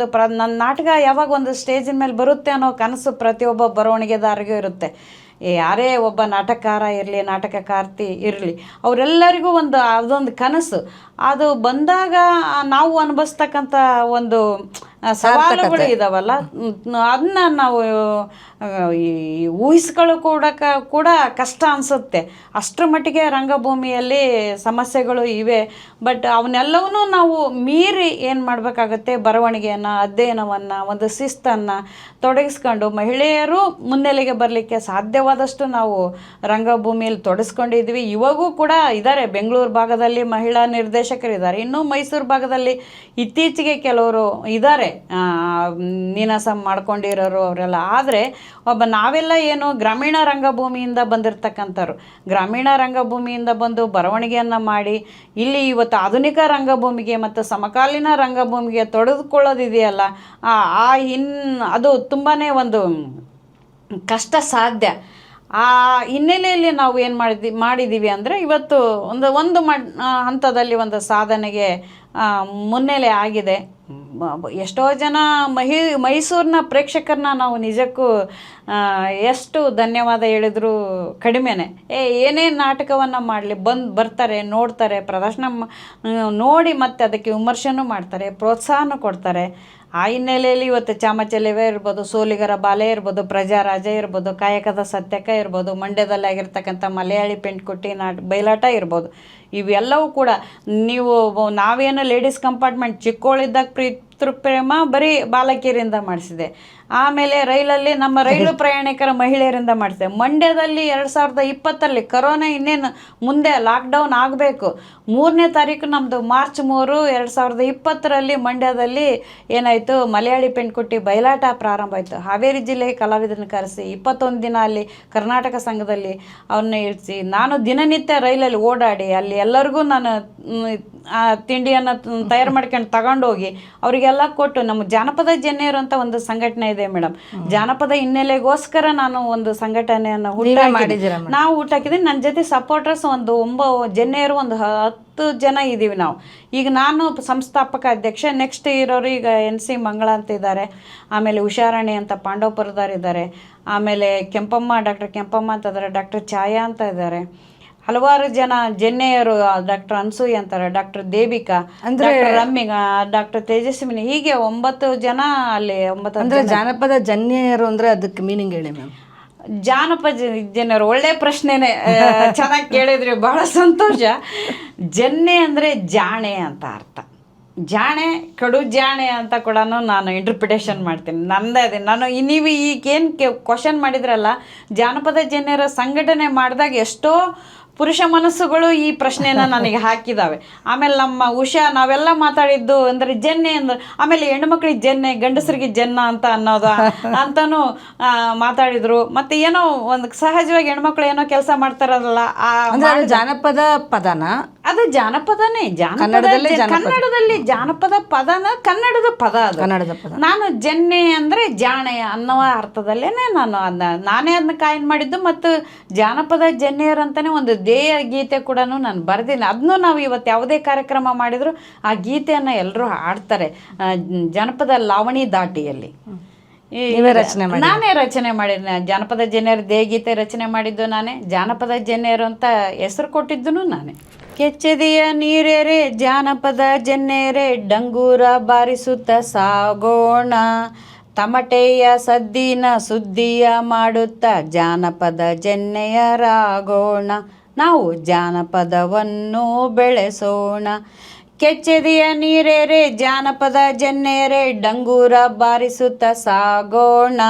ನನ್ನ ನಾಟಕ ಯಾವಾಗ ಒಂದು ಸ್ಟೇಜಿನ ಮೇಲೆ ಬರುತ್ತೆ ಅನ್ನೋ ಕನಸು ಪ್ರತಿಯೊಬ್ಬ ಬರವಣಿಗೆದಾರರಿಗೂ ಇರುತ್ತೆ. ಯಾರೇ ಒಬ್ಬ ನಾಟಕಕಾರ ಇರಲಿ, ನಾಟಕಕಾರ್ತಿ ಇರಲಿ, ಅವರೆಲ್ಲರಿಗೂ ಅದೊಂದು ಕನಸು. ಅದು ಬಂದಾಗ ನಾವು ಅನುಭವಿಸ್ತಕ್ಕಂಥ ಒಂದು ಸವಾಲುಗಳು ಇದಾವಲ್ಲ, ಅದನ್ನ ನಾವು ಊಹಿಸ್ಕೊಳ್ಳೋ ಕೂಡ ಕಷ್ಟ ಅನಿಸುತ್ತೆ. ಅಷ್ಟರ ಮಟ್ಟಿಗೆ ರಂಗಭೂಮಿಯಲ್ಲಿ ಸಮಸ್ಯೆಗಳು ಇವೆ. ಬಟ್ ಅವನ್ನೆಲ್ಲವನ್ನೂ ನಾವು ಮೀರಿ ಏನು ಮಾಡಬೇಕಾಗತ್ತೆ, ಬರವಣಿಗೆಯನ್ನು, ಅಧ್ಯಯನವನ್ನು, ಒಂದು ಶಿಸ್ತನ್ನು ತೊಡಗಿಸ್ಕೊಂಡು ಮಹಿಳೆಯರು ಮುನ್ನೆಲೆಗೆ ಬರಲಿಕ್ಕೆ ಸಾಧ್ಯವಾದಷ್ಟು ನಾವು ರಂಗಭೂಮಿಯಲ್ಲಿ ತೊಡಗಿಸ್ಕೊಂಡಿದ್ವಿ. ಇವಾಗೂ ಕೂಡ ಇದ್ದಾರೆ, ಬೆಂಗಳೂರು ಭಾಗದಲ್ಲಿ ಮಹಿಳಾ ನಿರ್ದೇಶಕರಿದ್ದಾರೆ, ಇನ್ನೂ ಮೈಸೂರು ಭಾಗದಲ್ಲಿ ಇತ್ತೀಚೆಗೆ ಕೆಲವರು ಇದ್ದಾರೆ ನೀನಾಸಂ ಮಾಡ್ಕೊಂಡಿರೋರು ಅವರೆಲ್ಲ. ಆದರೆ ನಾವೆಲ್ಲ ಏನು ಗ್ರಾಮೀಣ ರಂಗಭೂಮಿಯಿಂದ ಬಂದಿರತಕ್ಕಂಥವ್ರು, ಗ್ರಾಮೀಣ ರಂಗಭೂಮಿಯಿಂದ ಬಂದು ಬರವಣಿಗೆಯನ್ನು ಮಾಡಿ ಇಲ್ಲಿ ಇವತ್ತು ಆಧುನಿಕ ರಂಗಭೂಮಿಗೆ ಮತ್ತು ಸಮಕಾಲೀನ ರಂಗಭೂಮಿಗೆ ತೊಡೆದುಕೊಳ್ಳೋದಿದೆಯಲ್ಲ, ಅದು ತುಂಬಾ ಒಂದು ಕಷ್ಟ ಸಾಧ್ಯ. ಆ ಹಿನ್ನೆಲೆಯಲ್ಲಿ ನಾವು ಏನು ಮಾಡಿದ್ದೀವಿ ಅಂದರೆ ಇವತ್ತು ಒಂದು ಹಂತದಲ್ಲಿ ಒಂದು ಸಾಧನೆಗೆ ಮುನ್ನೆಲೆ ಆಗಿದೆ. ಎಷ್ಟೋ ಜನ ಮೈಸೂರಿನ ಪ್ರೇಕ್ಷಕರನ್ನ ನಾವು ನಿಜಕ್ಕೂ ಎಷ್ಟು ಧನ್ಯವಾದ ಹೇಳಿದ್ರು ಕಡಿಮೆನೆ. ಏನೇ ನಾಟಕವನ್ನು ಮಾಡಲಿ ಬರ್ತಾರೆ, ನೋಡ್ತಾರೆ, ಪ್ರದರ್ಶನ ನೋಡಿ ಮತ್ತೆ ಅದಕ್ಕೆ ವಿಮರ್ಶೆನೂ ಮಾಡ್ತಾರೆ, ಪ್ರೋತ್ಸಾಹನೂ ಕೊಡ್ತಾರೆ. ಆ ಹಿನ್ನೆಲೆಯಲ್ಲಿ ಇವತ್ತು ಚಾಮಚೆಲುವೆ ಇರ್ಬೋದು, ಸೋಲಿಗರ ಬಾಲೆ ಇರ್ಬೋದು, ಪ್ರಜಾರಾಜ ಇರ್ಬೋದು, ಕಾಯಕದ ಸತ್ಯಕ ಇರ್ಬೋದು, ಮಂಡ್ಯದಲ್ಲಿ ಆಗಿರ್ತಕ್ಕಂಥ ಮಲಯಾಳಿ ಪೆಂಟ್ಕುಟ್ಟಿ ಬಯಲಾಟ ಇರ್ಬೋದು, ಇವೆಲ್ಲವೂ ಕೂಡ ನಾವೇನು ಲೇಡೀಸ್ ಕಂಪಾರ್ಟ್ಮೆಂಟ್ ಚಿಕ್ಕೋಳಿದ್ದಾಗ ಪ್ರೇಮ ಬರೀ ಬಾಲಕಿಯರಿಂದ ಮಾಡಿಸಿದೆ. ಆಮೇಲೆ ರೈಲಲ್ಲಿ ನಮ್ಮ ರೈಲು ಪ್ರಯಾಣಿಕರ ಮಹಿಳೆಯರಿಂದ ಮಾಡಿಸಿದೆ. ಮಂಡ್ಯದಲ್ಲಿ 2020 ಕರೋನಾ ಇನ್ನೇನು ಮುಂದೆ ಲಾಕ್ಡೌನ್ ಆಗಬೇಕು, 3ನೇ ತಾರೀಕು ನಮ್ಮದು ಮಾರ್ಚ್ 3, 2020 ಮಂಡ್ಯದಲ್ಲಿ ಏನಾಯಿತು, ಮಲಯಾಳಿ ಪೆಣ್ಕುಟ್ಟಿ ಬಯಲಾಟ ಪ್ರಾರಂಭ ಆಯಿತು. ಹಾವೇರಿ ಜಿಲ್ಲೆಗೆ ಕಲಾವಿದರನ್ನು ಕರೆಸಿ 21 ದಿನ ಅಲ್ಲಿ ಕರ್ನಾಟಕ ಸಂಘದಲ್ಲಿ ಅವ್ರನ್ನ ಇಳಿಸಿ, ನಾನು ದಿನನಿತ್ಯ ರೈಲಲ್ಲಿ ಓಡಾಡಿ ಅಲ್ಲಿ ಎಲ್ಲರಿಗೂ ನಾನು ತಿಂಡಿಯನ್ನು ತಯಾರು ಮಾಡ್ಕೊಂಡು ತಗೊಂಡೋಗಿ ಅವರಿಗೆಲ್ಲ ಕೊಟ್ಟು, ನಮ್ಮ ಜಾನಪದ ಜನ್ಯರು ಅಂತ ಒಂದು ಸಂಘಟನೆ ಇದೆ ಮೇಡಮ್. ಜಾನಪದ ಹಿನ್ನೆಲೆಗೋಸ್ಕರ ನಾನು ಒಂದು ಸಂಘಟನೆಯನ್ನು ನಾವು ಹುಟ್ಟಾಕಿದ್ದೀನಿ. ನನ್ನ ಜೊತೆ ಸಪೋರ್ಟರ್ಸ್ ಒಂದು 9 ಜನ್ಯರು, ಒಂದು 10 ಜನ ಇದ್ದೀವಿ ನಾವು. ಈಗ ನಾನು ಸಂಸ್ಥಾಪಕ ಅಧ್ಯಕ್ಷ. ನೆಕ್ಸ್ಟ್ ಇರೋರು ಈಗ NC ಮಂಗಳ ಅಂತ ಇದ್ದಾರೆ, ಆಮೇಲೆ ಉಷಾರಾಣಿ ಅಂತ ಪಾಂಡವಪುರದವ್ರು ಇದ್ದಾರೆ, ಆಮೇಲೆ ಡಾಕ್ಟರ್ ಕೆಂಪಮ್ಮ ಅಂತ ಇದ್ದಾರೆ, ಡಾಕ್ಟರ್ ಛಾಯಾ ಅಂತ ಇದ್ದಾರೆ, ಹಲವಾರು ಜನ ಜನ್ಯರು, ಡಾಕ್ಟರ್ ಅನ್ಸೂಯಿ ಅಂತಾರೆ, ಡಾಕ್ಟರ್ ದೇವಿಕಾ, ಡಾಕ್ಟರ್ ರಮ್ಮಿಗ, ಡಾಕ್ಟರ್ ತೇಜಸ್ವಿನಿ, ಹೀಗೆ 9 ಜನ ಅಲ್ಲಿ 9 ಅಂದರೆ ಜಾನಪದ ಜನ್ಯರು ಅಂದರೆ ಅದಕ್ಕೆ ಮೀನಿಂಗ್ ಹೇಳಿ ಮ್ಯಾಮ್. ಜಾನಪದ ಜನರು ಒಳ್ಳೆ ಪ್ರಶ್ನೆನೇ, ಚೆನ್ನಾಗಿ ಕೇಳಿದ್ರಿ, ಬಹಳ ಸಂತೋಷ. ಜನ್ನೆ ಅಂದರೆ ಜಾಣೆ ಅಂತ ಅರ್ಥ. ಜಾಣೆ, ಕಡು ಜಾಣೆ ಅಂತ ಕೂಡ ನಾನು ಇಂಟರ್ಪ್ರಿಟೇಷನ್ ಮಾಡ್ತೀನಿ, ನಂದೇ ಅದೇ. ನೀವು ಈಗೇನು ಕ್ವಶನ್ ಮಾಡಿದ್ರಲ್ಲ, ಜಾನಪದ ಜನ್ಯರ ಸಂಘಟನೆ ಮಾಡಿದಾಗ ಎಷ್ಟೋ ಪುರುಷ ಮನಸ್ಸುಗಳು ಈ ಪ್ರಶ್ನೆನ ನನಗೆ ಹಾಕಿದ್ದಾವೆ. ಆಮೇಲೆ ನಮ್ಮ ಉಷಾ ನಾವೆಲ್ಲ ಮಾತಾಡಿದ್ದು ಅಂದರೆ ಜನ್ನೆ ಅಂದ್ರೆ, ಆಮೇಲೆ ಹೆಣ್ಮಕ್ಳಿಗೆ ಜನ್ನೆ, ಗಂಡಸರಿಗೆ ಜನ್ನ ಅಂತ ಅನ್ನೋದು ಅಂತಲೂ ಮಾತಾಡಿದರು. ಮತ್ತು ಏನೋ ಒಂದು ಸಹಜವಾಗಿ ಹೆಣ್ಮಕ್ಳು ಏನೋ ಕೆಲಸ ಮಾಡ್ತಾರಲ್ಲ, ಜಾನಪದ ಪದನ, ಅದು ಜಾನಪದನೇ. ಕನ್ನಡದಲ್ಲಿ ಜಾನಪದ ಪದನ, ಕನ್ನಡದ ಪದ ಅದು. ನಾನು ಜನ್ನೆ ಅಂದರೆ ಜಾಣೆ ಅನ್ನುವ ಅರ್ಥದಲ್ಲೇ ನಾನೇ ಅದನ್ನ ಕಾಯಿನ್ ಮಾಡಿದ್ದು. ಮತ್ತು ಜಾನಪದ ಜನ್ಯರು ಅಂತಲೇ ಒಂದು ದೇಯ ಗೀತೆ ಕೂಡ ನಾನು ಬರೆದಿನಿ. ಅದನ್ನು ನಾವು ಇವತ್ತು ಯಾವುದೇ ಕಾರ್ಯಕ್ರಮ ಮಾಡಿದ್ರು ಆ ಗೀತೆಯನ್ನು ಎಲ್ಲರೂ ಹಾಡ್ತಾರೆ. ಜನಪದ ಲಾವಣಿ ದಾಟಿಯಲ್ಲಿ ನಾನೇ ರಚನೆ ಮಾಡಿದ್ದೆ. ಜಾನಪದ ಜನ್ಯರು ದೇಯ ಗೀತೆ ರಚನೆ ಮಾಡಿದ್ದು ನಾನೇ, ಜಾನಪದ ಜನ್ಯರು ಅಂತ ಹೆಸರು ಕೊಟ್ಟಿದ್ದು ನಾನೇ. ಕೆಚ್ಚೆದೆಯ ನೀರೇರೆ ಜಾನಪದ ಜನ್ಯರೇ, ಡಂಗೂರ ಬಾರಿಸುತ್ತ ಸಾಗೋಣ, ತಮಟೆಯ ಸದ್ದಿನ ಸುದ್ದಿಯ ಮಾಡುತ್ತ ಜಾನಪದ ಜನ್ಯರಾಗೋಣ, ನಾವು ಜಾನಪದವನ್ನು ಬೆಳೆಸೋಣ. ಕೆಚ್ಚೆದೆಯ ನೀರೇರೆ ಜಾನಪದ ಜನ್ಯರೇ, ಡಂಗೂರ ಬಾರಿಸುತ್ತ ಸಾಗೋಣ,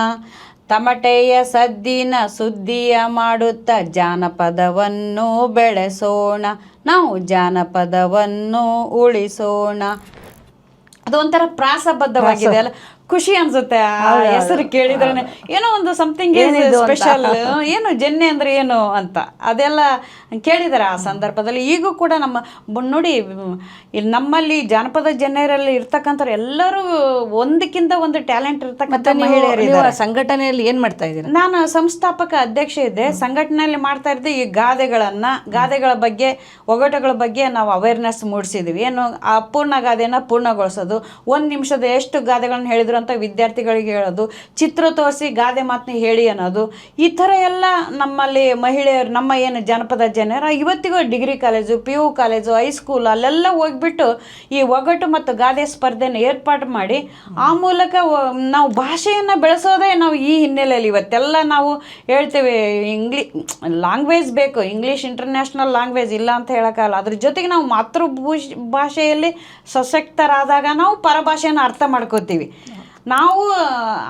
ತಮಟೆಯ ಸದ್ದಿನ ಸುದ್ದಿಯ ಮಾಡುತ್ತ ಜಾನಪದವನ್ನು ಬೆಳೆಸೋಣ, ನಾವು ಜಾನಪದವನ್ನು ಉಳಿಸೋಣ. ಅದು ಒಂಥರ ಪ್ರಾಸಬದ್ಧವಾಗಿದೆ ಅಲ್ಲ, ಖುಷಿ ಅನ್ಸುತ್ತೆ ಆ ಹೆಸರು ಕೇಳಿದ್ರೆ. ಏನೋ ಒಂದು ಸಮಥಿಂಗ್ ಸ್ಪೆಷಲ್, ಏನು ಜನ್ನೆ ಅಂದ್ರೆ ಏನು ಅಂತ ಅದೆಲ್ಲ ಕೇಳಿದ್ದಾರೆ ಆ ಸಂದರ್ಭದಲ್ಲಿ. ಈಗೂ ಕೂಡ ನೋಡಿ ಇಲ್ಲಿ ನಮ್ಮಲ್ಲಿ ಜಾನಪದ ಜನ್ಯರಲ್ಲಿ ಇರ್ತಕ್ಕಂಥವ್ರು ಎಲ್ಲರೂ ಒಂದಕ್ಕಿಂತ ಒಂದು ಟ್ಯಾಲೆಂಟ್ ಇರ್ತಕ್ಕಂಥ ಮಹಿಳೆಯರು. ಸಂಘಟನೆಯಲ್ಲಿ ಏನು ಮಾಡ್ತಾ ಇದ್ದೀರಿ? ನಾನು ಸಂಸ್ಥಾಪಕ ಅಧ್ಯಕ್ಷ ಇದ್ದೆ. ಸಂಘಟನೆಯಲ್ಲಿ ಮಾಡ್ತಾ ಇದ್ದೆ ಈ ಗಾದೆಗಳ ಬಗ್ಗೆ, ಒಗಟುಗಳ ಬಗ್ಗೆ ನಾವು ಅವೇರ್ನೆಸ್ ಮೂಡಿಸಿದ್ವಿ. ಏನು ಆ ಪೂರ್ಣ ಗಾದೆನ ಪೂರ್ಣಗೊಳಿಸೋದು, 1 ನಿಮಿಷದ ಎಷ್ಟು ಗಾದೆಗಳನ್ನ ಹೇಳಿದ್ರು ಅಂತ ವಿದ್ಯಾರ್ಥಿಗಳಿಗೆ ಹೇಳೋದು, ಚಿತ್ರ ತೋರಿಸಿ ಗಾದೆ ಮಾತನ್ನ ಹೇಳಿ ಅನ್ನೋದು, ಈ ಥರ ಎಲ್ಲ ನಮ್ಮಲ್ಲಿ ಮಹಿಳೆಯರು, ನಮ್ಮ ಏನು ಜನಪದ ಜನರು ಇವತ್ತಿಗೂ degree college, PU college, high school ಅಲ್ಲೆಲ್ಲ ಹೋಗ್ಬಿಟ್ಟು ಈ ಒಗಟು ಮತ್ತು ಗಾದೆ ಸ್ಪರ್ಧೆನ ಏರ್ಪಾಡು ಮಾಡಿ ಆ ಮೂಲಕ ನಾವು ಭಾಷೆಯನ್ನು ಬೆಳೆಸೋದೇ ನಾವು ಈ ಹಿನ್ನೆಲೆಯಲ್ಲಿ. ಇವತ್ತೆಲ್ಲ ನಾವು ಹೇಳ್ತೇವೆ ಲ್ಯಾಂಗ್ವೇಜ್ ಬೇಕು, ಇಂಗ್ಲೀಷ್ ಇಂಟರ್ನ್ಯಾಷನಲ್ ಲ್ಯಾಂಗ್ವೇಜ್ ಇಲ್ಲ ಅಂತ ಹೇಳೋಕ್ಕಾಗಲ್ಲ. ಅದ್ರ ಜೊತೆಗೆ ನಾವು ಭಾಷೆಯಲ್ಲಿ ಸಶಕ್ತರಾದಾಗ ನಾವು ಪರಭಾಷೆಯನ್ನು ಅರ್ಥ ಮಾಡ್ಕೋತೀವಿ. ನಾವು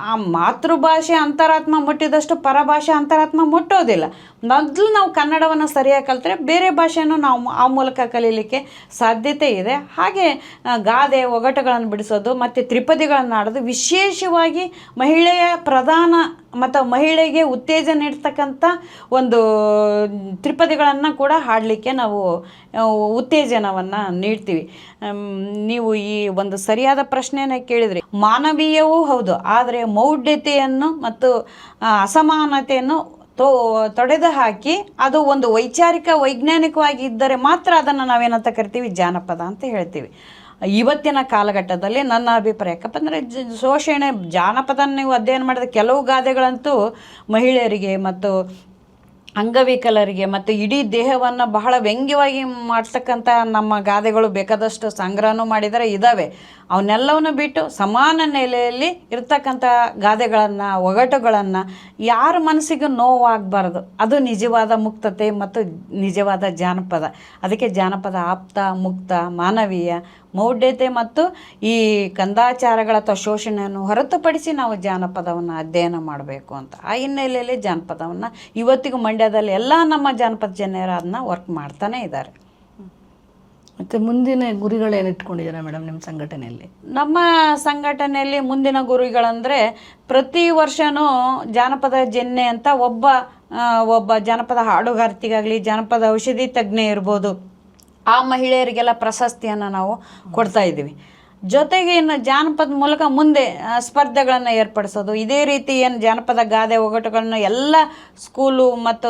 ಆ ಮಾತೃಭಾಷೆ ಅಂತರಾತ್ಮ ಮುಟ್ಟಿದಷ್ಟು ಪರಭಾಷೆ ಅಂತರಾತ್ಮ ಮುಟ್ಟೋದಿಲ್ಲ. ಮೊದಲು ನಾವು ಕನ್ನಡವನ್ನು ಸರಿಯಾಗಿ ಕಲಿತ್ರೆ ಬೇರೆ ಭಾಷೆಯನ್ನು ನಾವು ಆ ಮೂಲಕ ಕಲೀಲಿಕ್ಕೆ ಸಾಧ್ಯತೆ ಇದೆ. ಹಾಗೆ ಗಾದೆ ಒಗಟುಗಳನ್ನು ಬಿಡಿಸೋದು ಮತ್ತು ತ್ರಿಪದಿಗಳನ್ನು ಆಡೋದು, ವಿಶೇಷವಾಗಿ ಮಹಿಳೆಯ ಪ್ರಧಾನ ಮತ್ತು ಮಹಿಳೆಗೆ ಉತ್ತೇಜನ ನೀಡ್ತಕ್ಕಂಥ ಒಂದು ತ್ರಿಪದಿಗಳನ್ನು ಕೂಡ ಹಾಡಲಿಕ್ಕೆ ನಾವು ಉತ್ತೇಜನವನ್ನು ನೀಡ್ತೀವಿ. ನೀವು ಈ ಒಂದು ಸರಿಯಾದ ಪ್ರಶ್ನೆಯನ್ನು ಕೇಳಿದ್ರಿ. ಮಾನವೀಯವೂ ಹೌದು, ಆದರೆ ಮೌಢ್ಯತೆಯನ್ನು ಮತ್ತು ಅಸಮಾನತೆಯನ್ನು ತೊಡೆದು ಹಾಕಿ ಅದು ಒಂದು ವೈಜ್ಞಾನಿಕವಾಗಿ ಇದ್ದರೆ ಮಾತ್ರ ಅದನ್ನು ನಾವೇನಂತ ಕರಿತೀವಿ ಜಾನಪದ ಅಂತ ಹೇಳ್ತೀವಿ. ಇವತ್ತಿನ ಕಾಲಘಟ್ಟದಲ್ಲಿ ನನ್ನ ಅಭಿಪ್ರಾಯ ಯಾಕಂದರೆ ಶೋಷಣೆ ಜಾನಪದ ನೀವು ಅಧ್ಯಯನ ಮಾಡಿದ ಕೆಲವು ಗಾದೆಗಳಂತೂ ಮಹಿಳೆಯರಿಗೆ ಮತ್ತು ಅಂಗವಿಕಲರಿಗೆ ಮತ್ತು ಇಡೀ ದೇಹವನ್ನು ಬಹಳ ವ್ಯಂಗ್ಯವಾಗಿ ಮಾಡ್ತಕ್ಕಂಥ ನಮ್ಮ ಗಾದೆಗಳು ಬೇಕಾದಷ್ಟು ಸಂಗ್ರಹನೂ ಮಾಡಿದರೆ ಇದ್ದಾವೆ. ಅವನ್ನೆಲ್ಲವನ್ನು ಬಿಟ್ಟು ಸಮಾನ ನೆಲೆಯಲ್ಲಿ ಇರ್ತಕ್ಕಂಥ ಗಾದೆಗಳನ್ನು ಒಗಟುಗಳನ್ನು ಯಾರ ಮನಸ್ಸಿಗೂ ನೋವಾಗಬಾರ್ದು. ಅದು ನಿಜವಾದ ಮುಕ್ತತೆ ಮತ್ತು ನಿಜವಾದ ಜಾನಪದ. ಅದಕ್ಕೆ ಜಾನಪದ ಆಪ್ತ, ಮುಕ್ತ, ಮಾನವೀಯ, ಮೌಢ್ಯತೆ ಮತ್ತು ಈ ಕಂದಾಚಾರಗಳ ಅಥವಾ ಶೋಷಣೆಯನ್ನು ಹೊರತುಪಡಿಸಿ ನಾವು ಜಾನಪದವನ್ನು ಅಧ್ಯಯನ ಮಾಡಬೇಕು ಅಂತ ಆ ಹಿನ್ನೆಲೆಯಲ್ಲಿ ಜಾನಪದವನ್ನು ಇವತ್ತಿಗೂ ಮಂಡ್ಯದಲ್ಲಿ ಎಲ್ಲ ನಮ್ಮ ಜಾನಪದ ಜನರು ಅದನ್ನ ವರ್ಕ್ ಮಾಡ್ತಾನೆ ಇದ್ದಾರೆ. ಮತ್ತು ಮುಂದಿನ ಗುರಿಗಳೇನು ಇಟ್ಕೊಂಡಿದ್ದೀರಾ ಮೇಡಮ್ ನಿಮ್ಮ ಸಂಘಟನೆಯಲ್ಲಿ? ನಮ್ಮ ಸಂಘಟನೆಯಲ್ಲಿ ಮುಂದಿನ ಗುರಿಗಳಂದರೆ ಪ್ರತಿ ವರ್ಷವೂ ಜಾನಪದ ಜನ್ನೆ ಅಂತ ಒಬ್ಬ ಜಾನಪದ ಹಾಡುಗಾರ್ತಿಗಾಗಲಿ ಜಾನಪದ ಔಷಧಿ ತಜ್ಞೆ ಇರ್ಬೋದು, ಆ ಮಹಿಳೆಯರಿಗೆಲ್ಲ ಪ್ರಶಸ್ತಿಯನ್ನು ನಾವು ಕೊಡ್ತಾ ಇದ್ದೀವಿ. ಜೊತೆಗೆ ಇನ್ನು ಜಾನಪದ ಮೂಲಕ ಮುಂದೆ ಸ್ಪರ್ಧೆಗಳನ್ನು ಏರ್ಪಡಿಸೋದು, ಇದೇ ರೀತಿ ಏನು ಜಾನಪದ ಗಾದೆ ಒಗಟುಗಳನ್ನು ಎಲ್ಲ ಸ್ಕೂಲು ಮತ್ತು